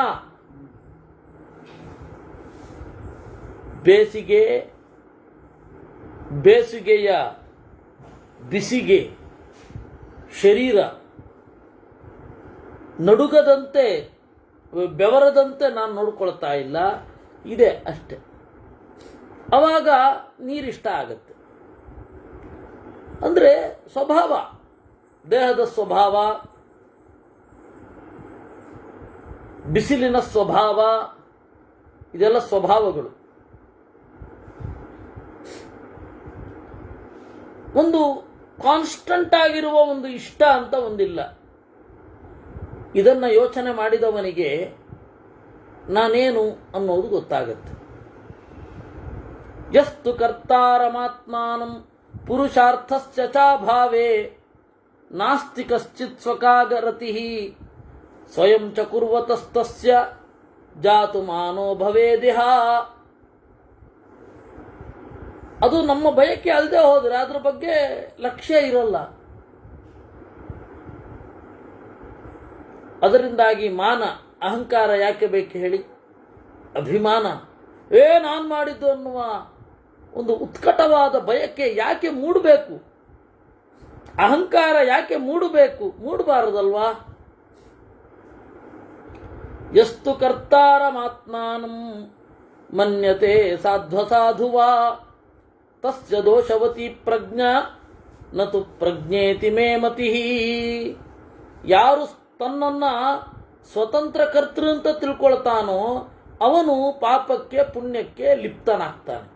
ಬೇಸಿಗೆಯ ಬಿಸಿಗೆ ಶರೀರ ನಡುಗದಂತೆ ಬೆವರದಂತೆ ನಾನು ನೋಡ್ಕೊಳ್ತಾ ಇಲ್ಲ. ಇದೆ ಅಷ್ಟೆ. ಆವಾಗ ನೀರಿಷ್ಟ ಆಗುತ್ತೆ. ಅಂದರೆ ಸ್ವಭಾವ, ದೇಹದ ಸ್ವಭಾವ, ಬಿಸಿಲಿನ ಸ್ವಭಾವ, ಇದೆಲ್ಲ ಸ್ವಭಾವಗಳು. ಒಂದು ಕಾನ್ಸ್ಟಂಟ್ ಆಗಿರುವ ಒಂದು ಇಷ್ಟ ಅಂತ ಒಂದಿಲ್ಲ. ಇದನ್ನು ಯೋಚನೆ ಮಾಡಿದವನಿಗೆ ನಾನೇನು ಅನ್ನೋದು ಗೊತ್ತಾಗುತ್ತೆ. ಯಸ್ತು ಕರ್ತಾರಮಾತ್ಮಾನಂ ಪುರುಷಾರ್ಥಸ್ಯ ಚ ಭಾವೇ ನಾಸ್ತಿ ಕಶ್ಚಿತ್ ಸ್ವಕಾಗರತಿ ಸ್ವಯಂ ಚ ಕುರ್ವತಸ್ತಸ್ಯ ಜಾತು ಮಾನೋ ಭವೇದಿಹ. ಅದು ನಮ್ಮ ಬಯಕೆ ಅಲ್ಲದೆ ಹೋದರೆ ಅದ್ರ ಬಗ್ಗೆ ಲಕ್ಷ್ಯ ಇರಲ್ಲ. ಅದರಿಂದಾಗಿ ಮಾನ, ಅಹಂಕಾರ ಯಾಕೆ ಬೇಕು ಹೇಳಿ? ಅಭಿಮಾನ, ನಾನು ಮಾಡಿದ್ದು ಅನ್ನುವ ಒಂದು ಉತ್ಕಟವಾದ ಬಯಕೆ ಯಾಕೆ ಮೂಡಬೇಕು? ಅಹಂಕಾರ ಯಾಕೆ ಮೂಡಬೇಕು? ಮೂಡಬಾರದಲ್ವಾ? ಯಸ್ತು ಕರ್ತಾರಮಾತ್ಮಾನಂ ಮನ್ಯತೆ ಸಾಧ್ವಸಾಧುವಾ ತಸ್ಯ ದೋಷವತಿ ಪ್ರಜ್ಞಾ ನತು ಪ್ರಜ್ಞೇತಿ ಮೇ ಮತಿ. ಯಾರು ತನ್ನನ್ನು ಸ್ವತಂತ್ರ ಕರ್ತೃ ಅಂತ ತಿಳ್ಕೊಳ್ತಾನೋ ಅವನು ಪಾಪಕ್ಕೆ ಪುಣ್ಯಕ್ಕೆ ಲಿಪ್ತನಾಗ್ತಾನೆ.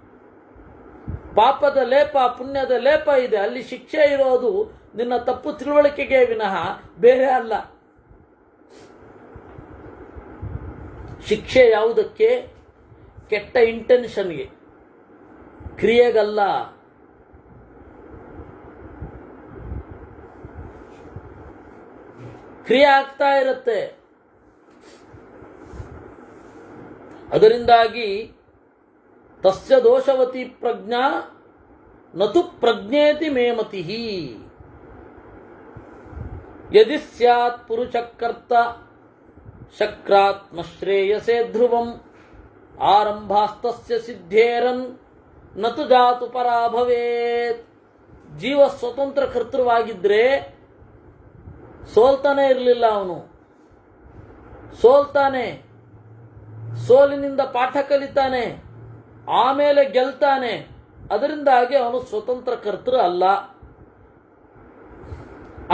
ಪಾಪದ ಲೇಪ ಪುಣ್ಯದ ಲೇಪ ಇದೆ, ಅಲ್ಲಿ ಶಿಕ್ಷೆ ಇರೋದು ನಿನ್ನ ತಪ್ಪು ತಿಳುವಳಿಕೆಗೆ ವಿನಃ ಬೇರೆ ಅಲ್ಲ. ಶಿಕ್ಷೆ ಯಾವುದಕ್ಕೆ? ಕೆಟ್ಟ ಇಂಟೆನ್ಷನ್ಗೆ, ಕ್ರಿಯೆಗಲ್ಲ. ಕ್ರಿಯೆ ಆಗ್ತಾ ಇರುತ್ತೆ. ಅದರಿಂದಾಗಿ ತಸ್ಯ ದೋಷವತಿ ಪ್ರಜ್ಞಾ ನತು ಪ್ರಜ್ಞೇತಿ ಮೇಮತಿ. ಯದಿ ಸ್ಯಾತ್ ಪುರುಷಕರ್ತ ಶಕ್ರಾತ್ಮಶ್ರೇಯಸೇ ಧ್ರುವಂ ಆರಂಭಾಸ್ತಸ್ಯ ಸಿದ್ಧೇರನ್ ನತು ಜಾತು ಪರಾಭವೇತ್. ಜೀವ ಸ್ವತಂತ್ರ ಕರ್ತೃವಾಗಿದ್ದರೆ ಸೋಲ್ತಾನೆ ಇರಲಿಲ್ಲ. ಅವನು ಸೋಲ್ತಾನೆ, ಸೋಲಿನಿಂದ ಪಾಠ ಕಲಿತಾನೆ, ಆಮೇಲೆ ಗೆಲ್ತಾನೆ. ಅದರಿಂದಾಗಿ ಅವನು ಸ್ವತಂತ್ರ ಕರ್ತೃ ಅಲ್ಲ.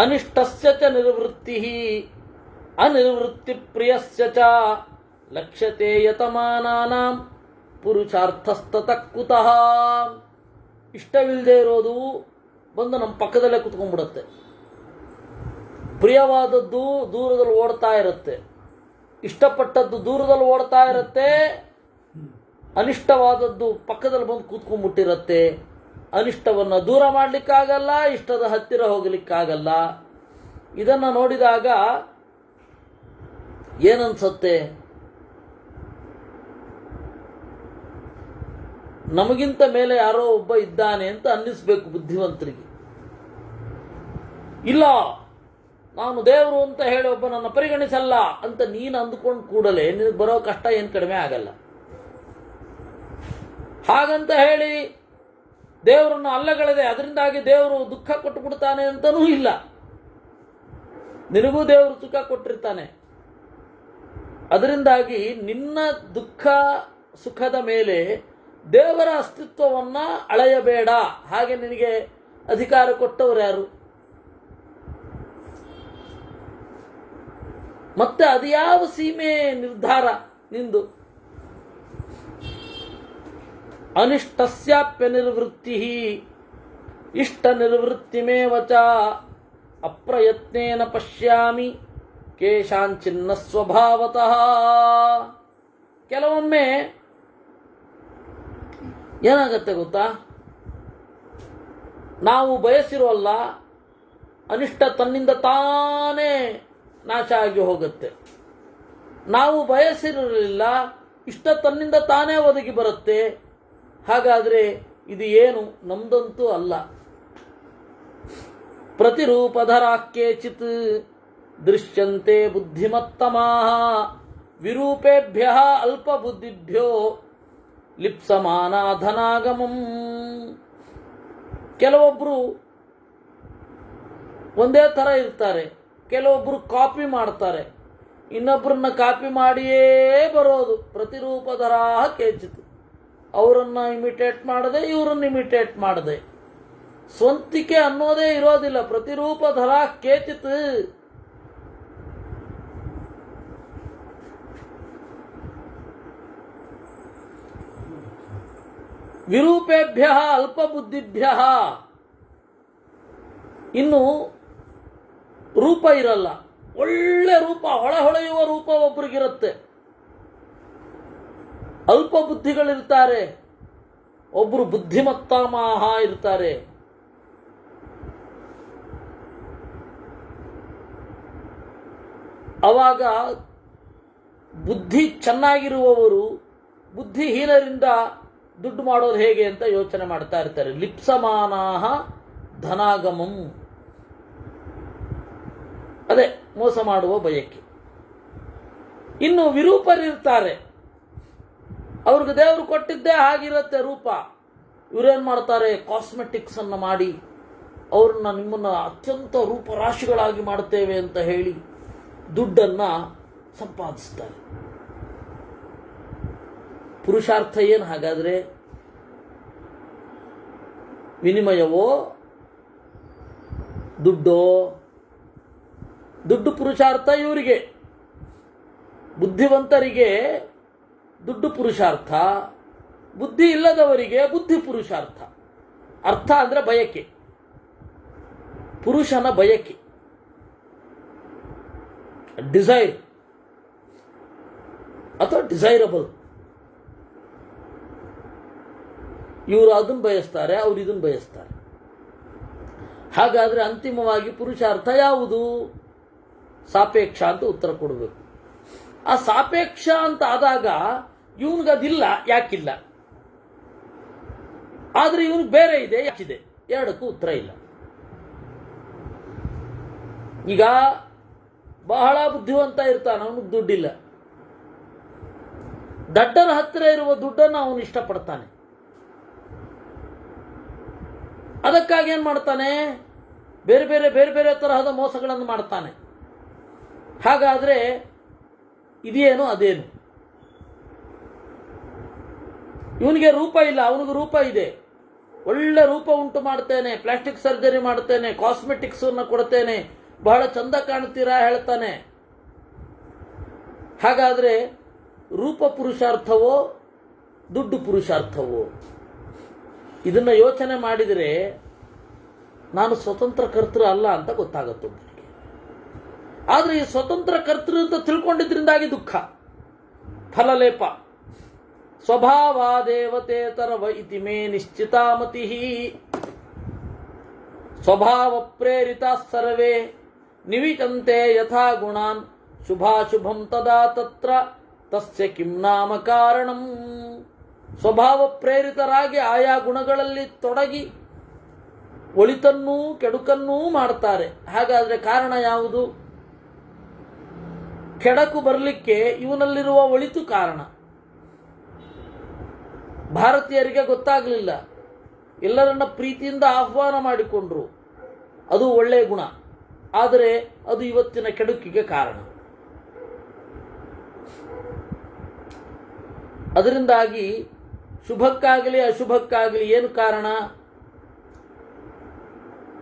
ಅನಿಷ್ಟಸ್ಯ ಚ ನಿರ್ವೃತ್ತಿ ಅನಿರ್ವೃತ್ತಿ ಪ್ರಿಯಸ್ಯ ಚ ಲಕ್ಷ್ಯತೆ ಯತಮಾನಾನಾಂ ಪುರುಷಾರ್ಥಸ್ತತಃ ಕುತಃ. ಇಷ್ಟವಿಲ್ಲದೆ ಇರೋದು ಬಂದು ನಮ್ಮ ಪಕ್ಕದಲ್ಲೇ ಕುತ್ಕೊಂಡ್ಬಿಡುತ್ತೆ. ಪ್ರಿಯವಾದದ್ದು ದೂರದಲ್ಲಿ ಓಡ್ತಾ ಇರುತ್ತೆ. ಇಷ್ಟಪಟ್ಟದ್ದು ದೂರದಲ್ಲಿ ಓಡ್ತಾ ಇರುತ್ತೆ, ಅನಿಷ್ಟವಾದದ್ದು ಪಕ್ಕದಲ್ಲಿ ಬಂದು ಕೂತ್ಕೊಂಡ್ಬಿಟ್ಟಿರುತ್ತೆ. ಅನಿಷ್ಟವನ್ನು ದೂರ ಮಾಡಲಿಕ್ಕಾಗಲ್ಲ, ಇಷ್ಟದ ಹತ್ತಿರ ಹೋಗಲಿಕ್ಕಾಗಲ್ಲ. ಇದನ್ನು ನೋಡಿದಾಗ ಏನನ್ಸುತ್ತೆ? ನಮಗಿಂತ ಮೇಲೆ ಯಾರೋ ಒಬ್ಬ ಇದ್ದಾನೆ ಅಂತ ಅನ್ನಿಸ್ಬೇಕು ಬುದ್ಧಿವಂತರಿಗೆ. ಇಲ್ಲ, ನಾನು ದೇವರು ಅಂತ ಹೇಳಿ ಒಬ್ಬ ನನ್ನ ಪರಿಗಣಿಸಲ್ಲ ಅಂತ ನೀನು ಅಂದುಕೊಂಡು ಕೂಡಲೇ ನಿನಗೆ ಬರೋ ಕಷ್ಟ ಏನು ಕಡಿಮೆ ಆಗಲ್ಲ. ಹಾಗಂತ ಹೇಳಿ ದೇವರನ್ನು ಅಲ್ಲಗಳೆದೆ ಅದರಿಂದಾಗಿ ದೇವರು ದುಃಖ ಕೊಟ್ಟು ಬಿಡ್ತಾನೆ ಅಂತನೂ ಇಲ್ಲ. ನಿನಗೂ ದೇವರು ಸುಖ ಕೊಟ್ಟಿರ್ತಾನೆ. ಅದರಿಂದಾಗಿ ನಿನ್ನ ದುಃಖ ಸುಖದ ಮೇಲೆ ದೇವರ ಅಸ್ತಿತ್ವವನ್ನು ಅಳೆಯಬೇಡ. ಹಾಗೆ ನಿನಗೆ ಅಧಿಕಾರ ಕೊಟ್ಟವರು ಯಾರು? ಮತ್ತೆ ಅದು ಯಾವ ಸೀಮೆ ನಿರ್ಧಾರ ನಿಂದು? ಅನಿಷ್ಟಸ್ಯಾಪ್ಯ ನಿರ್ವೃತ್ತಿ ಇಷ್ಟ ನಿರ್ವೃತ್ತಿಮೇವ ಚ ಅಪ್ರಯತ್ನೇನ ಪಶ್ಯಾಮಿ ಕೇಶಾಂಚಿನ್ನ ಸ್ವಭಾವತಃ. ಕೆಲವೊಮ್ಮೆ ಏನಾಗತ್ತೆ ಗೊತ್ತಾ? ನಾವು ಬಯಸಿರೋಲ್ಲ, ಅನಿಷ್ಟ ತನ್ನಿಂದ ತಾನೇ ನಾಶ ಆಗಿ ಹೋಗುತ್ತೆ. ನಾವು ಬಯಸಿರಲಿಲ್ಲ, ಇಷ್ಟ ತನ್ನಿಂದ ತಾನೇ ಒದಗಿ ಬರುತ್ತೆ. ಹಾಗಾದರೆ ಇದು ಏನು? ನಮ್ದಂತೂ ಅಲ್ಲ. ಪ್ರತಿರೂಪಧರಾ ಕೇಚಿತ್ ದೃಶ್ಯಂತೆ ಬುದ್ಧಿಮತ್ತಮಾಃ ವಿರೂಪೇಭ್ಯ ಅಲ್ಪಬುದ್ಧಿಭ್ಯೋ ಲಿಪ್ಸಮಾನ ಧನಾಗಮಂ. ಕೆಲವೊಬ್ಬರು ಒಂದೇ ಥರ ಇರ್ತಾರೆ, ಕೆಲವೊಬ್ಬರು ಕಾಪಿ ಮಾಡ್ತಾರೆ, ಇನ್ನೊಬ್ಬರನ್ನ ಕಾಪಿ ಮಾಡಿಯೇ ಬರೋದು. ಪ್ರತಿರೂಪಧರಾ ಕೇಚಿತ್, ಅವರನ್ನು ಇಮಿಟೇಟ್ ಮಾಡದೆ ಇವರನ್ನು ಇಮಿಟೇಟ್ ಮಾಡದೆ ಸ್ವಂತಿಕೆ ಅನ್ನೋದೇ ಇರೋದಿಲ್ಲ. ಪ್ರತಿರೂಪಧರಾ ಕೇಚಿತ್. ವಿರೂಪೇಭ್ಯ ಅಲ್ಪಬುದ್ಧಿಭ್ಯ. ಇನ್ನು ರೂಪ ಇರಲ್ಲ, ಒಳ್ಳೆ ರೂಪ, ಹೊಳೆಯುವ ರೂಪ ಒಬ್ರಿಗಿರುತ್ತೆ. ಅಲ್ಪ ಬುದ್ಧಿಗಳಿರ್ತಾರೆ, ಒಬ್ಬರು ಬುದ್ಧಿಮತ್ತಾಮಾಹ ಇರ್ತಾರೆ. ಅವಾಗ ಬುದ್ಧಿ ಚೆನ್ನಾಗಿರುವವರು ಬುದ್ಧಿಹೀನರಿಂದ ದುಡ್ಡು ಮಾಡೋದು ಹೇಗೆ ಅಂತ ಯೋಚನೆ ಮಾಡ್ತಾ ಇರ್ತಾರೆ. ಲಿಪ್ಸಮಾನಾಹ ಧನಾಗಮಂ. ಅದೇ ಮೋಸ ಮಾಡುವ ಬಯಕೆ. ಇನ್ನು ವಿರೂಪರಿರ್ತಾರೆ, ಅವ್ರಿಗೆ ದೇವರು ಕೊಟ್ಟಿದ್ದೇ ಆಗಿರುತ್ತೆ ರೂಪ. ಇವರೇನು ಮಾಡ್ತಾರೆ? ಕಾಸ್ಮೆಟಿಕ್ಸ್ ಅನ್ನು ಮಾಡಿ ಅವ್ರನ್ನ ನಿಮ್ಮನ್ನು ಅತ್ಯಂತ ರೂಪರಾಶಿಗಳಾಗಿ ಮಾಡ್ತೇವೆ ಅಂತ ಹೇಳಿ ದುಡ್ಡನ್ನು ಸಂಪಾದಿಸ್ತಾರೆ. ಪುರುಷಾರ್ಥ ಏನು ಹಾಗಾದರೆ? ವಿನಿಮಯವೋ ದುಡ್ಡೋ? ದುಡ್ಡು ಪುರುಷಾರ್ಥ ಇವರಿಗೆ. ಬುದ್ಧಿವಂತರಿಗೆ ದುಡ್ಡು ಪುರುಷಾರ್ಥ, ಬುದ್ಧಿ ಇಲ್ಲದವರಿಗೆ ಬುದ್ಧಿ ಪುರುಷಾರ್ಥ. ಅರ್ಥ ಅಂದರೆ ಬಯಕೆ, ಪುರುಷನ ಬಯಕೆ, ಡಿಸೈರ್ ಅಥವಾ ಡಿಸೈರಬಲ್. ಇವರು ಅದನ್ನು ಬಯಸ್ತಾರೆ, ಅವರು ಇದನ್ನು ಬಯಸ್ತಾರೆ. ಹಾಗಾದರೆ ಅಂತಿಮವಾಗಿ ಪುರುಷಾರ್ಥ ಯಾವುದು? ಸಾಪೇಕ್ಷ ಅಂತ ಉತ್ತರ ಕೊಡಬೇಕು. ಆ ಸಾಪೇಕ್ಷ ಅಂತ ಆದಾಗ ಇವನಿಗದಿಲ್ಲ, ಯಾಕಿಲ್ಲ? ಆದರೆ ಇವನಿಗೆ ಬೇರೆ ಇದೆ, ಯಾಕಿದೆ? ಎರಡಕ್ಕೂ ಉತ್ತರ ಇಲ್ಲ. ಈಗ ಬಹಳ ಬುದ್ಧಿವಂತ ಇರ್ತಾನೆ, ಅವನಿಗೆ ದುಡ್ಡಿಲ್ಲ. ದಡ್ಡನ ಹತ್ತಿರ ಇರುವ ದುಡ್ಡನ್ನು ಅವನು ಇಷ್ಟಪಡ್ತಾನೆ. ಅದಕ್ಕಾಗಿ ಏನು ಮಾಡ್ತಾನೆ? ಬೇರೆ ಬೇರೆ ಬೇರೆ ಬೇರೆ ತರಹದ ಮೋಸಗಳನ್ನು ಮಾಡ್ತಾನೆ. ಹಾಗಾದರೆ ಇದೇನು ಅದೇನು? ಇವನಿಗೆ ರೂಪ ಇಲ್ಲ, ಅವನಿಗೆ ರೂಪ ಇದೆ. ಒಳ್ಳೆ ರೂಪ ಉಂಟು ಮಾಡ್ತೇನೆ, ಪ್ಲಾಸ್ಟಿಕ್ ಸರ್ಜರಿ ಮಾಡ್ತೇನೆ, ಕಾಸ್ಮೆಟಿಕ್ಸನ್ನು ಕೊಡ್ತೇನೆ, ಬಹಳ ಚಂದ ಕಾಣ್ತೀರಾ ಹೇಳ್ತಾನೆ. ಹಾಗಾದರೆ ರೂಪ ಪುರುಷಾರ್ಥವೋ ದುಡ್ಡು ಪುರುಷಾರ್ಥವೋ? ಇದನ್ನು ಯೋಚನೆ ಮಾಡಿದರೆ ನಾನು ಸ್ವತಂತ್ರ ಕರ್ತೃ ಅಲ್ಲ ಅಂತ ಗೊತ್ತಾಗುತ್ತೆ ಒಬ್ಬನಿಗೆ. ಆದರೆ ಈ ಸ್ವತಂತ್ರ ಕರ್ತೃ ಅಂತ ತಿಳ್ಕೊಂಡಿದ್ರಿಂದಾಗಿ ದುಃಖ. ಫಲಲೇಪ ಸ್ವಭಾವಾದೇವತೇತರವ ಇತಿ ಮೇ ನಿಶ್ಚಿತಾಮತಿ. ಸ್ವಭಾವ ಪ್ರೇರಿತ ಸರ್ವೇ ನಿವಿಚಂತೆ ಯಥಾ ಗುಣಾನ್ ಶುಭಾಶುಭಂ ತದಾ ತತ್ರ ತಸ್ಯ ಕಿಂ ನಾಮ ಕಾರಣಂ. ಸ್ವಭಾವ ಪ್ರೇರಿತರಾಗಿ ಆಯಾ ಗುಣಗಳಲ್ಲಿ ತೊಡಗಿ ಒಳಿತನ್ನೂ ಕೆಡುಕನ್ನೂ ಮಾಡ್ತಾರೆ. ಹಾಗಾದರೆ ಕಾರಣ ಯಾವುದು? ಕೆಡಕು ಬರಲಿಕ್ಕೆ ಇವನಲ್ಲಿರುವ ಒಳಿತು ಕಾರಣ. ಭಾರತೀಯರಿಗೆ ಗೊತ್ತಾಗಲಿಲ್ಲ, ಎಲ್ಲರನ್ನ ಪ್ರೀತಿಯಿಂದ ಆಹ್ವಾನ ಮಾಡಿಕೊಂಡ್ರು, ಅದು ಒಳ್ಳೆಯ ಗುಣ. ಆದರೆ ಅದು ಇವತ್ತಿನ ಕೆಡುಕಿಗೆ ಕಾರಣ. ಅದರಿಂದಾಗಿ ಶುಭಕ್ಕಾಗಲಿ ಅಶುಭಕ್ಕಾಗಲಿ ಏನು ಕಾರಣ?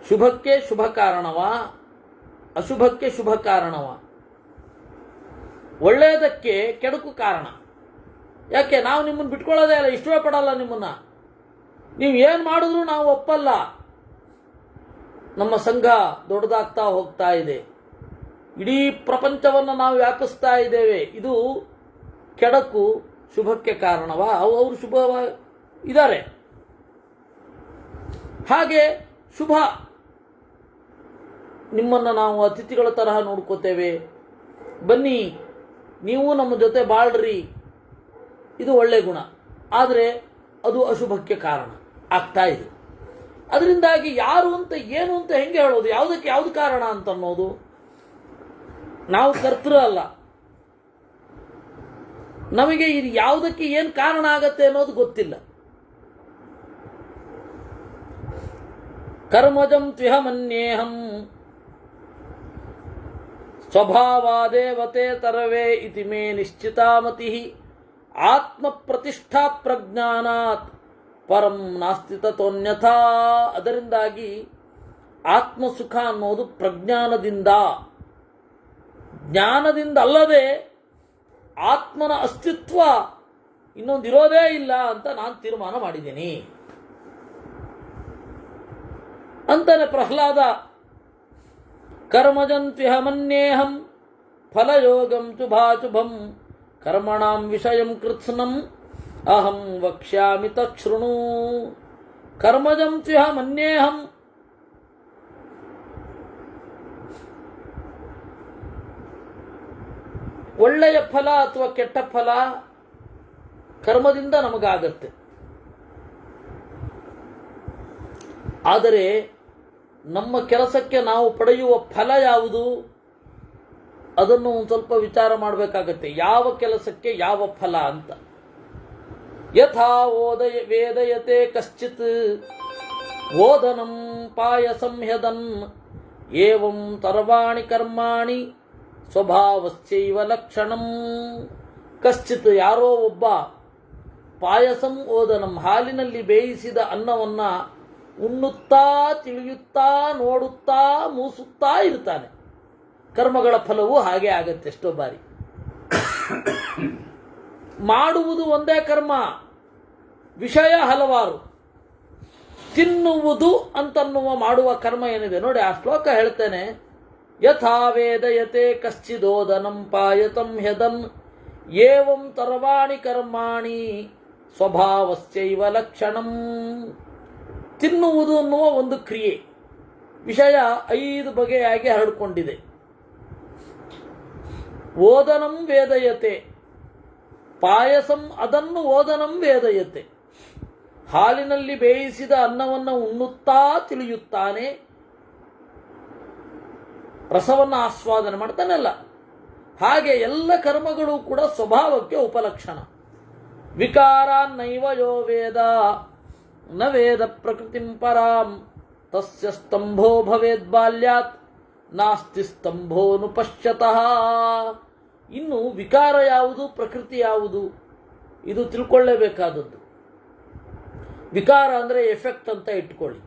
ಶುಭಕ್ಕೆ ಶುಭ ಕಾರಣವ, ಅಶುಭಕ್ಕೆ ಶುಭ ಕಾರಣವ, ಒಳ್ಳೆಯದಕ್ಕೆ ಕೆಡುಕು ಕಾರಣ. ಯಾಕೆ? ನಾವು ನಿಮ್ಮನ್ನು ಬಿಟ್ಕೊಳ್ಳೋದೇ ಅಲ್ಲ, ಇಷ್ಟವೇ ಪಡಲ್ಲ ನಿಮ್ಮನ್ನ. ನೀವು ಏನು ಮಾಡಿದ್ರೂ ನಾವು ಒಪ್ಪಲ್ಲ. ನಮ್ಮ ಸಂಘ ದೊಡ್ಡದಾಗ್ತಾ ಹೋಗ್ತಾ ಇದೆ, ಇಡೀ ಪ್ರಪಂಚವನ್ನು ನಾವು ವ್ಯಾಪಿಸ್ತಾ ಇದ್ದೇವೆ. ಇದು ಕೆಡಕು ಶುಭಕ್ಕೆ ಕಾರಣವಾ? ಅವರು ಶುಭ ಇದ್ದಾರೆ. ಹಾಗೆ ಶುಭ, ನಿಮ್ಮನ್ನು ನಾವು ಅತಿಥಿಗಳ ತರಹ ನೋಡ್ಕೋತೇವೆ, ಬನ್ನಿ ನೀವು ನಮ್ಮ ಜೊತೆ ಬಾಳ್ರಿ, ಇದು ಒಳ್ಳೆ ಗುಣ. ಆದರೆ ಅದು ಅಶುಭಕ್ಕೆ ಕಾರಣ ಆಗ್ತಾ ಇದೆ. ಅದರಿಂದಾಗಿ ಯಾರು ಅಂತ ಏನು ಅಂತ ಹೆಂಗೆ ಹೇಳೋದು? ಯಾವುದಕ್ಕೆ ಯಾವುದು ಕಾರಣ ಅಂತ ಅನ್ನೋದು? ನಾವು ಕರ್ತೃ ಅಲ್ಲ, ನಮಗೆ ಇದು ಯಾವುದಕ್ಕೆ ಏನು ಕಾರಣ ಆಗತ್ತೆ ಅನ್ನೋದು ಗೊತ್ತಿಲ್ಲ. ಕರ್ಮಜಂ ತ್ವಿಹ ಮನ್ಯೇಹಂ ಸ್ವಭಾವಾದೇವತೆ ತರವೇ ಇತಿ ಮೇ ನಿಶ್ಚಿತಾಮತಿ. ಆತ್ಮ ಪ್ರತಿಷ್ಠಾ ಪ್ರಜ್ಞಾನಾತ್ ಪರಂ ನಾಸ್ತಿ ತತೋನ್ಯಥಾ. ಅದರಿಂದಾಗಿ ಆತ್ಮಸುಖ ಅನ್ನೋದು ಪ್ರಜ್ಞಾನದಿಂದ, ಜ್ಞಾನದಿಂದ ಅಲ್ಲದೆ ಆತ್ಮನ ಅಸ್ತಿತ್ವ ಇನ್ನೊಂದಿರೋದೇ ಇಲ್ಲ ಅಂತ ನಾನು ತೀರ್ಮಾನ ಮಾಡಿದ್ದೀನಿ ಅಂತಾನೆ ಪ್ರಹ್ಲಾದ. ಕರ್ಮಜಂತ್ವಿಹ ಮನ್ಯೇಹಂ ಫಲಯೋಗಂ ಶುಭಾಶುಭಂ ಕರ್ಮಣಾಂ ವಿಷಯಂ ಕೃತ್ಸ್ನಂ ಅಹಂ ವಕ್ಷ್ಯಾಮಿ ತಚ್ಛೃಣು. ಕರ್ಮಜಂತ್ವಿಹ ಮನ್ಯೇಹಂ, ಒಳ್ಳೆಯ ಫಲ ಅಥವಾ ಕೆಟ್ಟ ಫಲ ಕರ್ಮದಿಂದ ನಮಗಾಗತ್ತೆ. ಆದರೆ ನಮ್ಮ ಕೆಲಸಕ್ಕೆ ನಾವು ಪಡೆಯುವ ಫಲ ಯಾವುದು? ಅದನ್ನು ಒಂದು ಸ್ವಲ್ಪ ವಿಚಾರ ಮಾಡಬೇಕಾಗತ್ತೆ. ಯಾವ ಕೆಲಸಕ್ಕೆ ಯಾವ ಫಲ ಅಂತ. ಯಥಾ ವೇದಯತೆ ಕಶ್ಚಿತ್ ಓದನಂ ಪಾಯಸಂ ಹ್ಯದನ್ ಏವಂ ಸರ್ವಾಣಿ ಕರ್ಮಾಣಿ ಸ್ವಭಾವಸ್ಯೈವ ಲಕ್ಷಣಂ. ಕಶ್ಚಿತ್, ಯಾರೋ ಒಬ್ಬ, ಪಾಯಸಂ ಓದನಂ, ಹಾಲಿನಲ್ಲಿ ಬೇಯಿಸಿದ ಅನ್ನವನ್ನ ಉಣ್ಣುತ್ತಾ ತಿಳಿಯುತ್ತಾ ನೋಡುತ್ತಾ ಮೂಸುತ್ತಾ ಇರ್ತಾನೆ. ಕರ್ಮಗಳ ಫಲವು ಹಾಗೆ ಆಗತ್ತೆ. ಎಷ್ಟೋ ಬಾರಿ ಮಾಡುವುದು ಒಂದೇ ಕರ್ಮ, ವಿಷಯ ಹಲವಾರು. ತಿನ್ನುವುದು ಅಂತನ್ನುವ ಮಾಡುವ ಕರ್ಮ ಏನಿದೆ ನೋಡಿ, ಆ ಶ್ಲೋಕ ಹೇಳ್ತೇನೆ. ಯಥಾ ವೇದಯತೆ ಕಶ್ಚಿದೋದನಂ ಪಾಯಸಂ ಹ್ಯದನ್ ಏವಂ ಸರ್ವಾಣಿ ಕರ್ಮಾಣಿ ಸ್ವಭಾವಸ್ಯೈವ ಲಕ್ಷಣಂ. ತಿನ್ನುವುದು ಅನ್ನುವ ಒಂದು ಕ್ರಿಯೆ, ವಿಷಯ 5 ಬಗೆಯಾಗಿ ಹರಡಿಕೊಂಡಿದೆ. ಓದನಂ ವೇದಯತೆ, ಪಾಯಸಂ ಅದನ್ನು ಓದನಂ ವೇದಯತೆ, ಹಾಲಿನಲ್ಲಿ ಬೇಯಿಸಿದ ಅನ್ನವನ್ನು ಉಣ್ಣುತ್ತಾ ತಿಳಿಯುತ್ತಾನೆ, ರಸವನ್ನು ಆಸ್ವಾದನೆ ಮಾಡ್ತಾನಲ್ಲ. ಹಾಗೆ ಎಲ್ಲ ಕರ್ಮಗಳು ಕೂಡ ಸ್ವಭಾವಕ್ಕೆ ಉಪಲಕ್ಷಣ. ವಿಕಾರಾನ್ನೈವ ಯೋ ವೇದ ನ ವೇದ ಪ್ರಕೃತಿಂ ಪರಾಂ ತಸ್ಯ ಸ್ತಂಭೋ ಭವೇದ್ ಬಾಲ್ಯಾತ್ ನಾಸ್ತಿ ಸ್ತಂಭೋನು ಪಶ್ಯತಃ. ಇನ್ನು ವಿಕಾರ ಯಾವುದು, ಪ್ರಕೃತಿ ಯಾವುದು, ಇದು ತಿಳ್ಕೊಳ್ಳೇಬೇಕಾದದ್ದು. ವಿಕಾರ ಅಂದರೆ ಎಫೆಕ್ಟ್ ಅಂತ ಇಟ್ಕೊಳ್ಳಿ,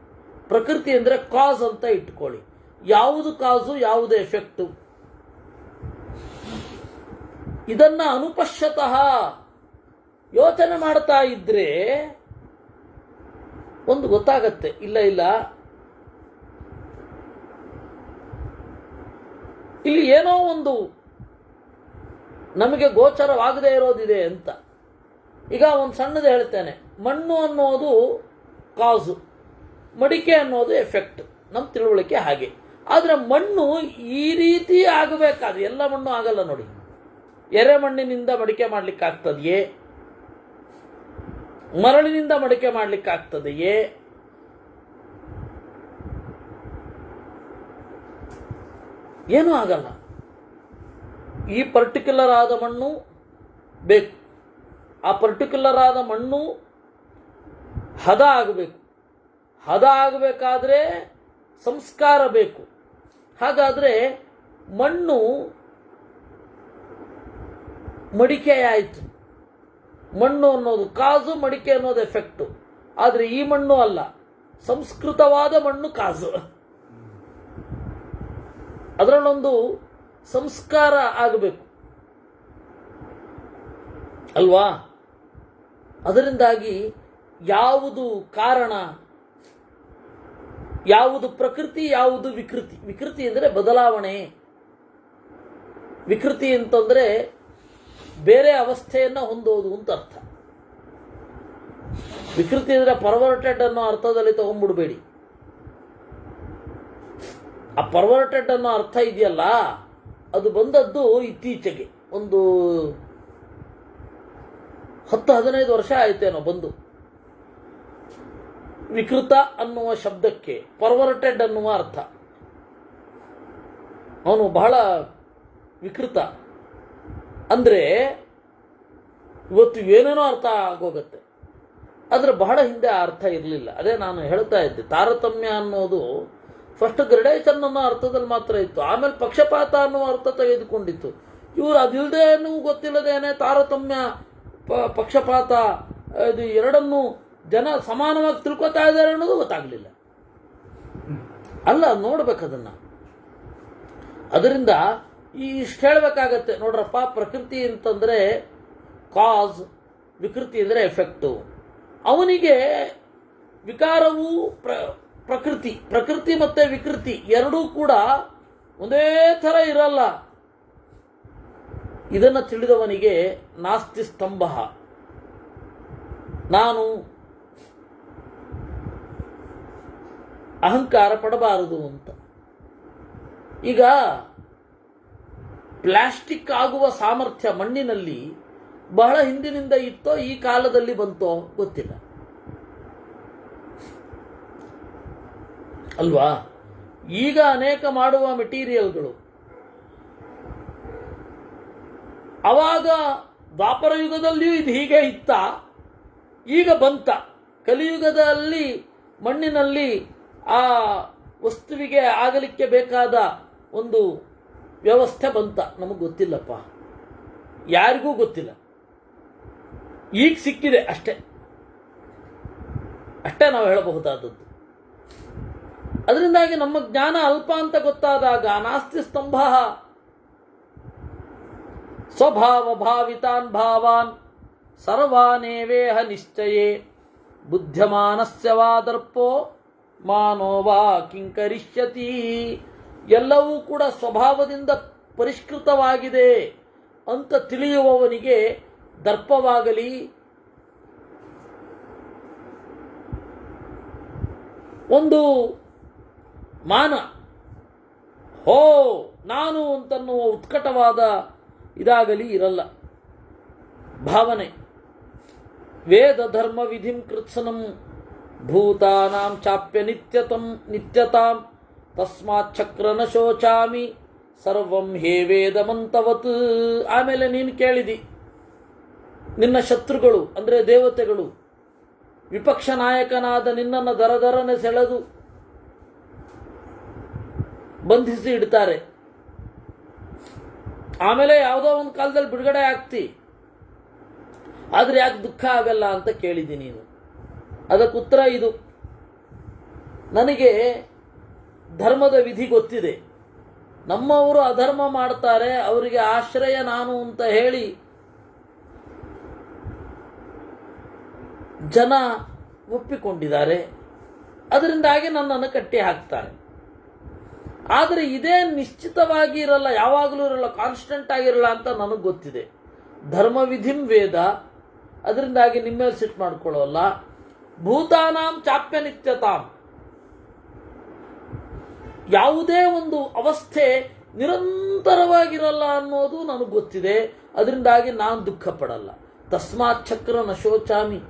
ಪ್ರಕೃತಿ ಅಂದರೆ ಕಾಸ್ ಅಂತ ಇಟ್ಕೊಳ್ಳಿ. ಯಾವುದು ಕಾಸು, ಯಾವುದು ಎಫೆಕ್ಟು, ಇದನ್ನ ಅನುಪಶ್ಯತಃ ಯೋಚನೆ ಮಾಡ್ತಾ ಇದ್ರೆ ಒಂದು ಗೊತ್ತಾಗತ್ತೆ. ಇಲ್ಲ ಇಲ್ಲಿ ಏನೋ ಒಂದು ನಮಗೆ ಗೋಚರವಾಗದೇ ಇರೋದಿದೆ ಅಂತ. ಈಗ ಒಂದು ಸಣ್ಣದು ಹೇಳ್ತೇನೆ, ಮಣ್ಣು ಅನ್ನೋದು ಕಾಸು, ಮಡಿಕೆ ಅನ್ನೋದು ಎಫೆಕ್ಟ್, ನಮ್ಮ ತಿಳುವಳಿಕೆ ಹಾಗೆ. ಆದರೆ ಮಣ್ಣು ಈ ರೀತಿ ಆಗಬೇಕಾದ್ರೆ ಎಲ್ಲ ಮಣ್ಣು ಆಗಲ್ಲ ನೋಡಿ. ಎರೆ ಮಣ್ಣಿನಿಂದ ಮಡಿಕೆ ಮಾಡಲಿಕ್ಕಾಗ್ತದೆಯೇ? ಮರಳಿನಿಂದ ಮಡಿಕೆ ಮಾಡಲಿಕ್ಕಾಗ್ತದೆಯೇ? ಏನೂ ಆಗಲ್ಲ. ಈ ಪರ್ಟಿಕ್ಯುಲರ್ ಆದ ಮಣ್ಣು ಬೇಕು. ಆ ಪರ್ಟಿಕ್ಯುಲರ್ ಆದ ಮಣ್ಣು ಹದ ಆಗಬೇಕು. ಹದ ಆಗಬೇಕಾದ್ರೆ ಸಂಸ್ಕಾರ ಬೇಕು. ಹಾಗಾದರೆ ಮಣ್ಣು ಮಡಿಕೆಯಾಯಿತು. ಮಣ್ಣು ಅನ್ನೋದು ಕಾಸು, ಮಡಿಕೆ ಅನ್ನೋದು ಎಫೆಕ್ಟು. ಆದರೆ ಈ ಮಣ್ಣು ಅಲ್ಲ, ಸಂಸ್ಕೃತವಾದ ಮಣ್ಣು ಕಾಸು. ಅದರಲ್ಲೊಂದು ಸಂಸ್ಕಾರ ಆಗಬೇಕು ಅಲ್ವಾ? ಅದರಿಂದಾಗಿ ಯಾವುದು ಕಾರಣ, ಯಾವುದು ಪ್ರಕೃತಿ, ಯಾವುದು ವಿಕೃತಿ. ವಿಕೃತಿ ಅಂದರೆ ಬದಲಾವಣೆ. ವಿಕೃತಿ ಅಂತಂದರೆ ಬೇರೆ ಅವಸ್ಥೆಯನ್ನು ಹೊಂದೋದು ಅಂತ ಅರ್ಥ. ವಿಕೃತಿ ಅಂದರೆ ಪರ್ವರ್ಟೆಡ್ ಅನ್ನೋ ಅರ್ಥದಲ್ಲಿ ತಗೊಂಡ್ಬಿಡ್ಬೇಡಿ. ಆ ಪರ್ವರ್ಟೆಡ್ ಅನ್ನೋ ಅರ್ಥ ಇದೆಯಲ್ಲ, ಅದು ಬಂದದ್ದು ಇತ್ತೀಚೆಗೆ, ಒಂದು 10-15 ವರ್ಷ ಆಯ್ತೇನೋ ಬಂದು. ವಿಕೃತ ಅನ್ನುವ ಶಬ್ದಕ್ಕೆ ಪರ್ವರ್ಟೆಡ್ ಅನ್ನುವ ಅರ್ಥ. ಅವನು ಬಹಳ ವಿಕೃತ ಅಂದರೆ ಇವತ್ತು ಏನೇನೋ ಅರ್ಥ ಆಗೋಗತ್ತೆ. ಆದರೆ ಬಹಳ ಹಿಂದೆ ಆ ಅರ್ಥ ಇರಲಿಲ್ಲ. ಅದೇ ನಾನು ಹೇಳ್ತಾ ಇದ್ದೆ, ತಾರತಮ್ಯ ಅನ್ನೋದು ಫಸ್ಟ್ ಗ್ರೆಡೇಷನ್ ಅನ್ನೋ ಅರ್ಥದಲ್ಲಿ ಮಾತ್ರ ಇತ್ತು, ಆಮೇಲೆ ಪಕ್ಷಪಾತ ಅನ್ನುವ ಅರ್ಥ ತೆಗೆದುಕೊಂಡಿತ್ತು. ಇವರು ಅದಿಲ್ಲದೇನೂ ಗೊತ್ತಿಲ್ಲದೇನೆ ತಾರತಮ್ಯ, ಪಕ್ಷಪಾತ, ಇದು ಎರಡನ್ನೂ ಜನ ಸಮಾನವಾಗಿ ತಿಳ್ಕೊತಾ ಇದ್ದಾರೆ ಅನ್ನೋದು ಗೊತ್ತಾಗಲಿಲ್ಲ. ಅಲ್ಲ, ನೋಡ್ಬೇಕದನ್ನು. ಅದರಿಂದ ಇಷ್ಟು ಹೇಳಬೇಕಾಗತ್ತೆ ನೋಡ್ರಪ್ಪ. ಪ್ರಕೃತಿ ಅಂತಂದರೆ ಕಾಸ್, ವಿಕೃತಿ ಅಂದರೆ ಎಫೆಕ್ಟು. ಅವನಿಗೆ ವಿಕಾರವು ಪ್ರಕೃತಿ, ಪ್ರಕೃತಿ ಮತ್ತು ವಿಕೃತಿ ಎರಡೂ ಕೂಡ ಒಂದೇ ಥರ ಇರಲ್ಲ. ಇದನ್ನು ತಿಳಿದವನಿಗೆ ನಾಸ್ತಿ ಸ್ತಂಭ, ನಾನು ಅಹಂಕಾರ ಪಡಬಾರದು ಅಂತ. ಈಗ ಪ್ಲಾಸ್ಟಿಕ್ ಆಗುವ ಸಾಮರ್ಥ್ಯ ಮಣ್ಣಿನಲ್ಲಿ ಬಹಳ ಹಿಂದಿನಿಂದ ಇತ್ತೋ ಈ ಕಾಲದಲ್ಲಿ ಬಂತೋ ಗೊತ್ತಿಲ್ಲ ಅಲ್ವಾ? ಈಗ ಅನೇಕ ಮಾಡುವ ಮೆಟೀರಿಯಲ್ಗಳು ಅವಾಗ ದ್ವಾಪರ ಯುಗದಲ್ಲಿಯೂ ಇದು ಹೀಗೆ ಇತ್ತ, ಈಗ ಬಂತ. ಕಲಿಯುಗದಲ್ಲಿ ಮಣ್ಣಿನಲ್ಲಿ ಆ ವಸ್ತುವಿಗೆ ಆಗಲಿಕ್ಕೆ ಬೇಕಾದ ಒಂದು ವ್ಯವಸ್ಥೆ ಬಂತ. ನಮಗೆ ಗೊತ್ತಿಲ್ಲಪ್ಪ, ಯಾರಿಗೂ ಗೊತ್ತಿಲ್ಲ. ಈಗ ಸಿಕ್ಕಿದೆ ಅಷ್ಟೇ, ಅಷ್ಟೇ ನಾವು ಹೇಳಬಹುದಾದದ್ದು. ಅದರಿಂದಾಗಿ ನಮ್ಮ ಜ್ಞಾನ ಅಲ್ಪ ಅಂತ ಗೊತ್ತಾದಾಗ ನಾಸ್ತಿ ಸ್ತಂಭ, ಸ್ವಭಾವ ಭಾವಿತಾನ್ ಭಾವಾನ್ ಸರ್ವಾನೇವೇಹ ನಿಶ್ಚಯೇ ಬುದ್ಧಮಾನಸ್ಯ ವಾ ದರ್ಪೋ ಮಾನೋ ವಾ ಕಿಂಕರಿಷ್ಯತಿ. ಎಲ್ಲವೂ ಕೂಡ ಸ್ವಭಾವದಿಂದ ಪರಿಷ್ಕೃತವಾಗಿದೆ ಅಂತ ತಿಳಿಯುವವನಿಗೆ ದರ್ಪವಾಗಲಿ, ಒಂದು ಮಾನ, ಹೋ ನಾನು ಅಂತನ್ನುವ ಉತ್ಕಟವಾದ ಇದಾಗಲಿ ಇರಲ್ಲ. ಭಾವನೆ ವೇದ ಧರ್ಮ ವಿಧಿಂ ಕೃತ್ಸನಂ ಭೂತಾನಾಂ ಚಾಪ್ಯ ನಿತ್ಯತಾಂ ತಸ್ಮಾತ್ ಚಕ್ರ ನ ಶೋಚಾಮಿ ಸರ್ವಂ ಹೇ ವೇದಮಂತವತ್. ಆಮೇಲೆ ನೀನು ಕೇಳಿದಿ, ನಿನ್ನ ಶತ್ರುಗಳು ಅಂದರೆ ದೇವತೆಗಳು ವಿಪಕ್ಷ ನಾಯಕನಾದ ನಿನ್ನನ್ನು ದರದರನೆ ಸೆಳೆದು ಬಂಧಿಸಿ ಇಡ್ತಾರೆ. ಆಮೇಲೆ ಯಾವುದೋ ಒಂದು ಕಾಲದಲ್ಲಿ ಬಿಡುಗಡೆ ಆಗ್ತಿ, ಆದರೆ ಯಾಕೆ ದುಃಖ ಆಗಲ್ಲ ಅಂತ ಕೇಳಿದ್ದೀನಿ ನೀನು. ಅದಕ್ಕೆ ಉತ್ತರ ಇದು, ನನಗೆ ಧರ್ಮದ ವಿಧಿ ಗೊತ್ತಿದೆ. ನಮ್ಮವರು ಅಧರ್ಮ ಮಾಡ್ತಾರೆ, ಅವರಿಗೆ ಆಶ್ರಯ ನಾನು ಅಂತ ಹೇಳಿ ಜನ ಒಪ್ಪಿಕೊಂಡಿದ್ದಾರೆ. ಅದರಿಂದಾಗಿ ನನ್ನನ್ನು ಕಟ್ಟಿ ಹಾಕ್ತಾರೆ. ಆದರೆ ಇದೇ ನಿಶ್ಚಿತವಾಗಿ ಇರಲ್ಲ, ಯಾವಾಗಲೂ ಇರಲ್ಲ, ಕಾನ್ಸ್ಟೆಂಟ್ ಆಗಿರಲ್ಲ ಅಂತ ನನಗೆ ಗೊತ್ತಿದೆ. ಧರ್ಮವಿಧಿಂ ವೇದ, ಅದರಿಂದಾಗಿ ನಿಮ್ಮ ಮೇಲೆ ಸಿಟ್ಟು ಮಾಡ್ಕೊಳ್ಳೋಲ್ಲ. ಭೂತಾನಾಂ ಚಾಪ್ಯ ನಿತ್ಯತಾಂ, ಯಾವುದೇ ಒಂದು ಅವಸ್ಥೆ ನಿರಂತರವಾಗಿರಲ್ಲ ಅನ್ನೋದು ನನಗೆ ಗೊತ್ತಿದೆ. ಅದರಿಂದಾಗಿ ನಾನು ದುಃಖ ಪಡಲ್ಲ. ತಸ್ಮಾತ್ ಚಕ್ರ ನ ಶೋಚಾಮಿ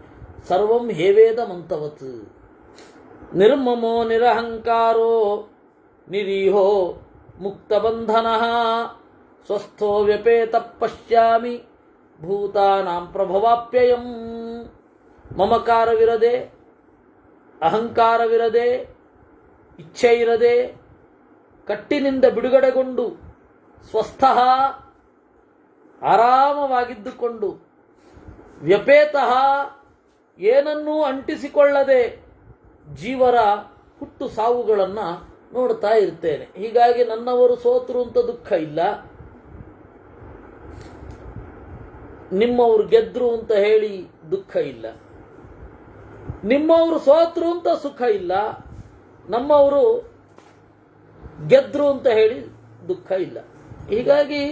ಸರ್ವಂ ಹೇವೇದ ಮಂತವತ್. ನಿರ್ಮಮೋ ನಿರಹಂಕಾರೋ ನಿರೀಹೋ ಮುಕ್ತಬಂಧನ ಸ್ವಸ್ಥೋ ವ್ಯಪೇತ ಪಶ್ಯಾಮಿ ಭೂತಾನಾಂ ಪ್ರಭವಾಪ್ಯಯಂ. ಮಮಕಾರವಿರದೆ, ಅಹಂಕಾರವಿರದೆ, ಇಚ್ಛೆ ಇರದೆ, ಕಟ್ಟಿನಿಂದ ಬಿಡುಗಡೆಗೊಂಡು ಸ್ವಸ್ಥ ಆರಾಮವಾಗಿದ್ದುಕೊಂಡು, ವ್ಯಪೇತಃ ಏನನ್ನೂ ಅಂಟಿಸಿಕೊಳ್ಳದೆ ಜೀವರ ಹುಟ್ಟು ಸಾವುಗಳನ್ನು ನೋಡ್ತಾ ಇರ್ತೇನೆ. ಹೀಗಾಗಿ ನನ್ನವರು ಸೋತರು ಅಂತ ದುಃಖ ಇಲ್ಲ, ನಿಮ್ಮವರು ಗೆದ್ರು ಅಂತ ಹೇಳಿ ದುಃಖ ಇಲ್ಲ. ನಿಮ್ಮವರು ಸೋತರು ಅಂತ ಸುಖ ಇಲ್ಲ, ನಮ್ಮವರು ಗೆದ್ರು ಅಂತ ಹೇಳಿ ದುಃಖ ಇಲ್ಲ. ಹೀಗಾಗಿ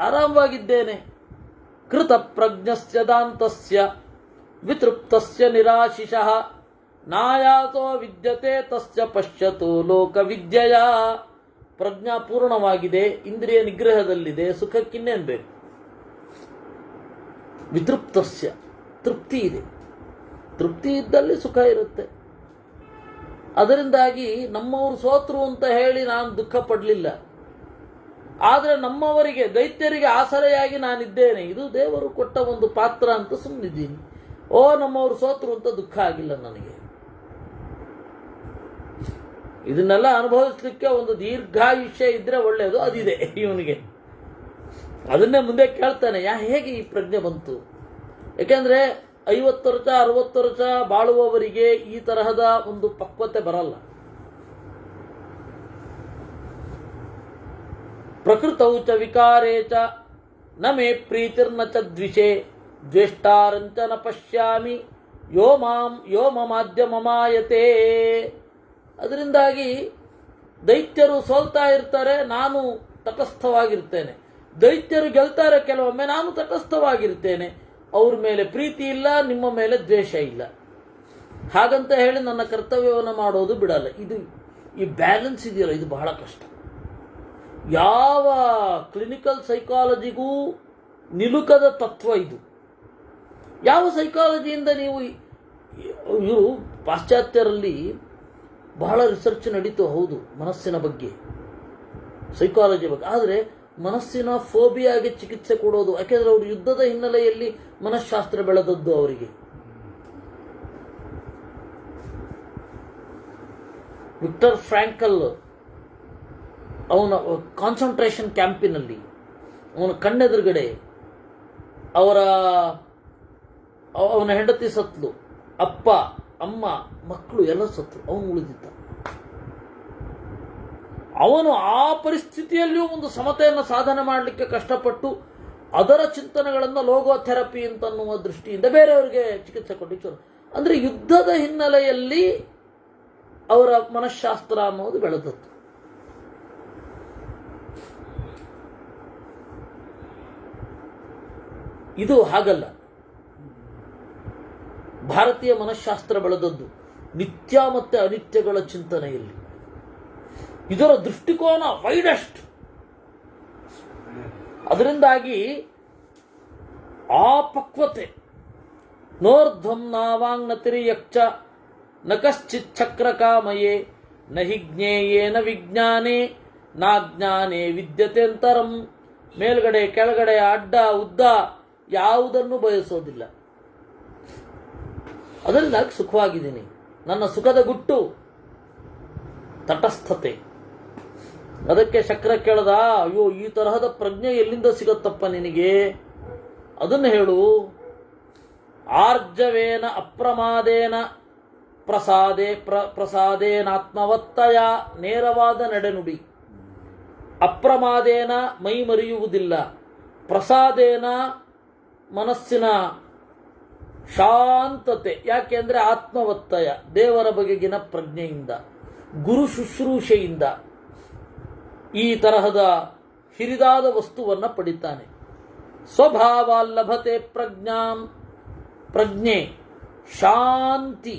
ಆರಾಮವಾಗಿದ್ದೇನೆ. ಕೃತ ಪ್ರಜ್ಞಸ್ಯ ದಾಂತಸ್ಯ ವಿತೃಪ್ತಸ್ಯ ನಿರಾಶಿಷಃ ನಾಯಾತೋ ವಿದ್ಯತೆ ತಸ್ಯ ಪಶ್ಯತು ಲೋಕ ವಿದ್ಯೆಯ. ಪ್ರಜ್ಞಾ ಪೂರ್ಣವಾಗಿದೆ, ಇಂದ್ರಿಯ ನಿಗ್ರಹದಲ್ಲಿದೆ, ಸುಖಕ್ಕಿನ್ನೇನು ಬೇಕು. ವಿತೃಪ್ತಸ್ಯ, ತೃಪ್ತಿ ಇದೆ, ತೃಪ್ತಿ ಇದ್ದಲ್ಲಿ ಸುಖ ಇರುತ್ತೆ. ಅದರಿಂದಾಗಿ ನಮ್ಮವರು ಸೋತರು ಅಂತ ಹೇಳಿ ನಾನು ದುಃಖ ಪಡಲಿಲ್ಲ. ಆದರೆ ನಮ್ಮವರಿಗೆ, ದೈತ್ಯರಿಗೆ ಆಸರೆಯಾಗಿ ನಾನಿದ್ದೇನೆ. ಇದು ದೇವರು ಕೊಟ್ಟ ಒಂದು ಪಾತ್ರ ಅಂತ ಸುಮ್ಮನಿದ್ದೀನಿ. ನಮ್ಮವರು ಸೋತರು ಅಂತ ದುಃಖ ಆಗಿಲ್ಲ ನನಗೆ. ಇದನ್ನೆಲ್ಲ ಅನುಭವಿಸ್ಲಿಕ್ಕೆ ಒಂದು ದೀರ್ಘಾಯುಷ್ಯ ಇದ್ರೆ ಒಳ್ಳೆಯದು. ಅದಿದೆ ಇವನಿಗೆ. ಅದನ್ನೇ ಮುಂದೆ ಕೇಳ್ತಾನೆ, ಹೇಗೆ ಈ ಪ್ರಜ್ಞೆ ಬಂತು? ಯಾಕೆಂದ್ರೆ 50 ವರ್ಷ 60 ವರ್ಷ ಬಾಳುವವರಿಗೆ ಈ ತರಹದ ಒಂದು ಪಕ್ವತೆ ಬರಲ್ಲ. ಪ್ರಕೃತೌ ಚ ವಿಕಾರೇ ಚ ನ ಮೇ ಪ್ರೀತಿರ್ನ ಚ ದ್ವಿಷೆ ದ್ವೇಷ್ಟಾರಂಚ ನ ಪಶ್ಯಾಮಿ ಯೋ ಮಮಾದ್ಯ ಮಮಾಯತೆ. ಅದರಿಂದಾಗಿ ದೈತ್ಯರು ಸೋಲ್ತಾ ಇರ್ತಾರೆ, ನಾನು ತಟಸ್ಥವಾಗಿರ್ತೇನೆ. ದೈತ್ಯರು ಗೆಲ್ತಾರೆ ಕೆಲವೊಮ್ಮೆ, ನಾನು ತಟಸ್ಥವಾಗಿರ್ತೇನೆ. ಅವ್ರ ಮೇಲೆ ಪ್ರೀತಿ ಇಲ್ಲ, ನಿಮ್ಮ ಮೇಲೆ ದ್ವೇಷ ಇಲ್ಲ. ಹಾಗಂತ ಹೇಳಿ ನನ್ನ ಕರ್ತವ್ಯವನ್ನು ಮಾಡೋದು ಬಿಡಲ್ಲ. ಇದು ಈ ಬ್ಯಾಲೆನ್ಸ್ ಇದೆಯಲ್ಲ, ಇದು ಬಹಳ ಕಷ್ಟ. ಯಾವ ಕ್ಲಿನಿಕಲ್ ಸೈಕಾಲಜಿಗೂ ನಿಲುಕದ ತತ್ವ ಇದು. ಯಾವ ಸೈಕಾಲಜಿಯಿಂದ ನೀವು, ಇವರು ಪಾಶ್ಚಾತ್ಯರಲ್ಲಿ ಬಹಳ ರಿಸರ್ಚ್ ನಡೀತು, ಹೌದು, ಮನಸ್ಸಿನ ಬಗ್ಗೆ, ಸೈಕಾಲಜಿ ಬಗ್ಗೆ. ಆದರೆ ಮನಸ್ಸಿನ ಫೋಬಿಯಾಗೆ ಚಿಕಿತ್ಸೆ ಕೊಡೋದು, ಯಾಕೆಂದರೆ ಅವರು ಯುದ್ಧದ ಹಿನ್ನೆಲೆಯಲ್ಲಿ ಮನಃಶಾಸ್ತ್ರ ಬೆಳೆದದ್ದು ಅವರಿಗೆ. ವಿಕ್ಟರ್ ಫ್ರಾಂಕಲ್ ಅವನ ಕಾನ್ಸಂಟ್ರೇಷನ್ ಕ್ಯಾಂಪಿನಲ್ಲಿ ಅವನ ಕಣ್ಣೆದುರುಗಡೆ ಅವನ ಹೆಂಡತಿ ಸತ್ಲು, ಅಪ್ಪ ಅಮ್ಮ ಮಕ್ಕಳು ಎಲ್ಲ ಸತ್ರು, ಅವನು ಉಳಿದಿದ್ದ. ಅವನು ಆ ಪರಿಸ್ಥಿತಿಯಲ್ಲಿಯೂ ಒಂದು ಸಮತೆಯನ್ನು ಸಾಧನೆ ಮಾಡಲಿಕ್ಕೆ ಕಷ್ಟಪಟ್ಟು ಅದರ ಚಿಂತನೆಗಳನ್ನು ಲೋಗೋಥೆರಪಿ ಅಂತನ್ನುವ ದೃಷ್ಟಿಯಿಂದ ಬೇರೆಯವರಿಗೆ ಚಿಕಿತ್ಸೆ ಕೊಟ್ಟಿತ್ತು. ಅಂದರೆ ಯುದ್ಧದ ಹಿನ್ನೆಲೆಯಲ್ಲಿ ಅವರ ಮನಃಶಾಸ್ತ್ರ ಅನ್ನೋದು ಬೆಳೆದದ್ದು. ಇದು ಹಾಗಲ್ಲ. ಭಾರತೀಯ ಮನಃಶಾಸ್ತ್ರ ಬೆಳೆದದ್ದು ನಿತ್ಯ ಮತ್ತು ಅನಿತ್ಯಗಳ ಚಿಂತನೆಯಲ್ಲಿ. ಇದರ ದೃಷ್ಟಿಕೋನ ವೈಡೆಸ್ಟ್. ಅದರಿಂದಾಗಿ ಆ ಪಕ್ವತೆ, ನೋರ್ಧ್ವಂ ನಾವಾಂಗ್ ನತಿರ್ಯಕ್ಷ ನ ಕಶ್ಚಿತ್ ಚಕ್ರ ಕಾಮಯೇ ನ ಹಿ ಜ್ಞೇಯೇನ ವಿಜ್ಞಾನೇ ನಾಜ್ಞಾನೇ ವಿದ್ಯತೆ ಅಂತರಂ. ಮೇಲ್ಗಡೆ ಕೆಳಗಡೆ ಅಡ್ಡ ಉದ್ದ ಯಾವುದನ್ನು ಬಯಸೋದಿಲ್ಲ. ಅದರಿಂದಾಗಿ ಸುಖವಾಗಿದ್ದೀನಿ. ನನ್ನ ಸುಖದ ಗುಟ್ಟು ತಟಸ್ಥತೆ. ಅದಕ್ಕೆ ಶಕ್ರ ಕೇಳದ, ಅಯ್ಯೋ ಈ ತರಹದ ಪ್ರಜ್ಞೆ ಎಲ್ಲಿಂದ ಸಿಗತ್ತಪ್ಪ ನಿನಗೆ, ಅದನ್ನು ಹೇಳು. ಆರ್ಜವೇನ ಅಪ್ರಮಾದೇನ ಪ್ರಸಾದೇನಾತ್ಮವತ್ತಯ. ನೇರವಾದ ನಡೆನುಡಿ. ಅಪ್ರಮಾದೇನ ಮೈ ಮರೆಯುವುದಿಲ್ಲ, ಪ್ರಸಾದೇನ ಮನಸ್ಸಿನ ಶಾಂತತೆ. ಯಾಕೆಂದ್ರೆ ಆತ್ಮವತ್ತಯ, ದೇವರ ಬಗೆಗಿನ ಪ್ರಜ್ಞೆಯಿಂದ, ಗುರು ಶುಶ್ರೂಷೆಯಿಂದ. ಈ ತರಹದ ಹಿರಿದಾದ ವಸ್ತುವನ್ನು ಪಡಿತಾನೆ. ಸ್ವಭಾವ ಲಭತೆ ಪ್ರಜ್ಞಾಂ, ಪ್ರಜ್ಞೆ, ಶಾಂತಿ,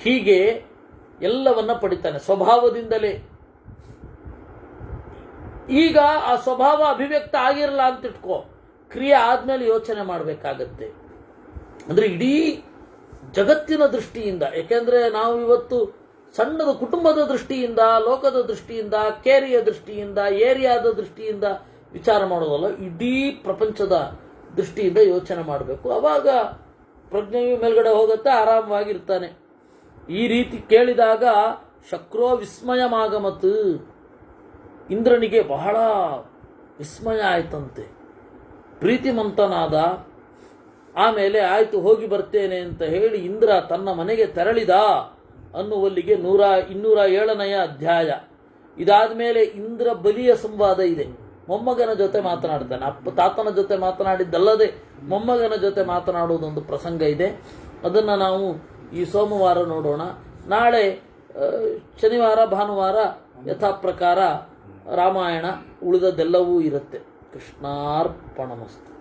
ಹೀಗೆ ಎಲ್ಲವನ್ನ ಪಡಿತಾನೆ ಸ್ವಭಾವದಿಂದಲೇ. ಈಗ ಆ ಸ್ವಭಾವ ಅಭಿವ್ಯಕ್ತ ಆಗಿರಲ್ಲ ಅಂತ ಇಟ್ಕೋ, ಕ್ರಿಯೆ ಆದ್ಮೇಲೆ ಯೋಚನೆ ಮಾಡಬೇಕಾಗತ್ತೆ. ಅಂದ್ರೆ ಇಡೀ ಜಗತ್ತಿನ ದೃಷ್ಟಿಯಿಂದ, ಯಾಕೆಂದ್ರೆ ನಾವು ಇವತ್ತು ಸಣ್ಣದ ಕುಟುಂಬದ ದೃಷ್ಟಿಯಿಂದ, ಲೋಕದ ದೃಷ್ಟಿಯಿಂದ, ಕೇರಿಯ ದೃಷ್ಟಿಯಿಂದ, ಏರಿಯಾದ ದೃಷ್ಟಿಯಿಂದ ವಿಚಾರ ಮಾಡೋದಲ್ಲ, ಇಡೀ ಪ್ರಪಂಚದ ದೃಷ್ಟಿಯಿಂದ ಯೋಚನೆ ಮಾಡಬೇಕು. ಅವಾಗ ಪ್ರಜ್ಞೆಯು ಮೇಲ್ಗಡೆ ಹೋಗುತ್ತೆ, ಆರಾಮವಾಗಿರ್ತಾನೆ. ಈ ರೀತಿ ಕೇಳಿದಾಗ ಶಕ್ರೋ ವಿಸ್ಮಯಮಾಗಮತ್, ಇಂದ್ರನಿಗೆ ಬಹಳ ವಿಸ್ಮಯ ಆಯ್ತಂತೆ, ಪ್ರೀತಿಮಂತನಾದ. ಆಮೇಲೆ ಆಯ್ತು ಹೋಗಿ ಬರ್ತೇನೆ ಅಂತ ಹೇಳಿ ಇಂದ್ರ ತನ್ನ ಮನೆಗೆ ತೆರಳಿದ ಅನ್ನುವಲ್ಲಿಗೆ 207ನೇ ಅಧ್ಯಾಯ. ಇದಾದ ಮೇಲೆ ಇಂದ್ರ ಬಲಿಯ ಸಂವಾದ ಇದೆ. ಮೊಮ್ಮಗನ ಜೊತೆ ಮಾತನಾಡ್ತಾನೆ. ತಾತನ ಜೊತೆ ಮಾತನಾಡಿದ್ದಲ್ಲದೆ ಮೊಮ್ಮಗನ ಜೊತೆ ಮಾತನಾಡುವುದೊಂದು ಪ್ರಸಂಗ ಇದೆ. ಅದನ್ನು ನಾವು ಈ ಸೋಮವಾರ ನೋಡೋಣ. ನಾಳೆ ಶನಿವಾರ ಭಾನುವಾರ ಯಥಾ ಪ್ರಕಾರ ರಾಮಾಯಣ ಉಳಿದದ್ದೆಲ್ಲವೂ ಇರುತ್ತೆ. ಕೃಷ್ಣಾರ್ಪಣಮಸ್ತು.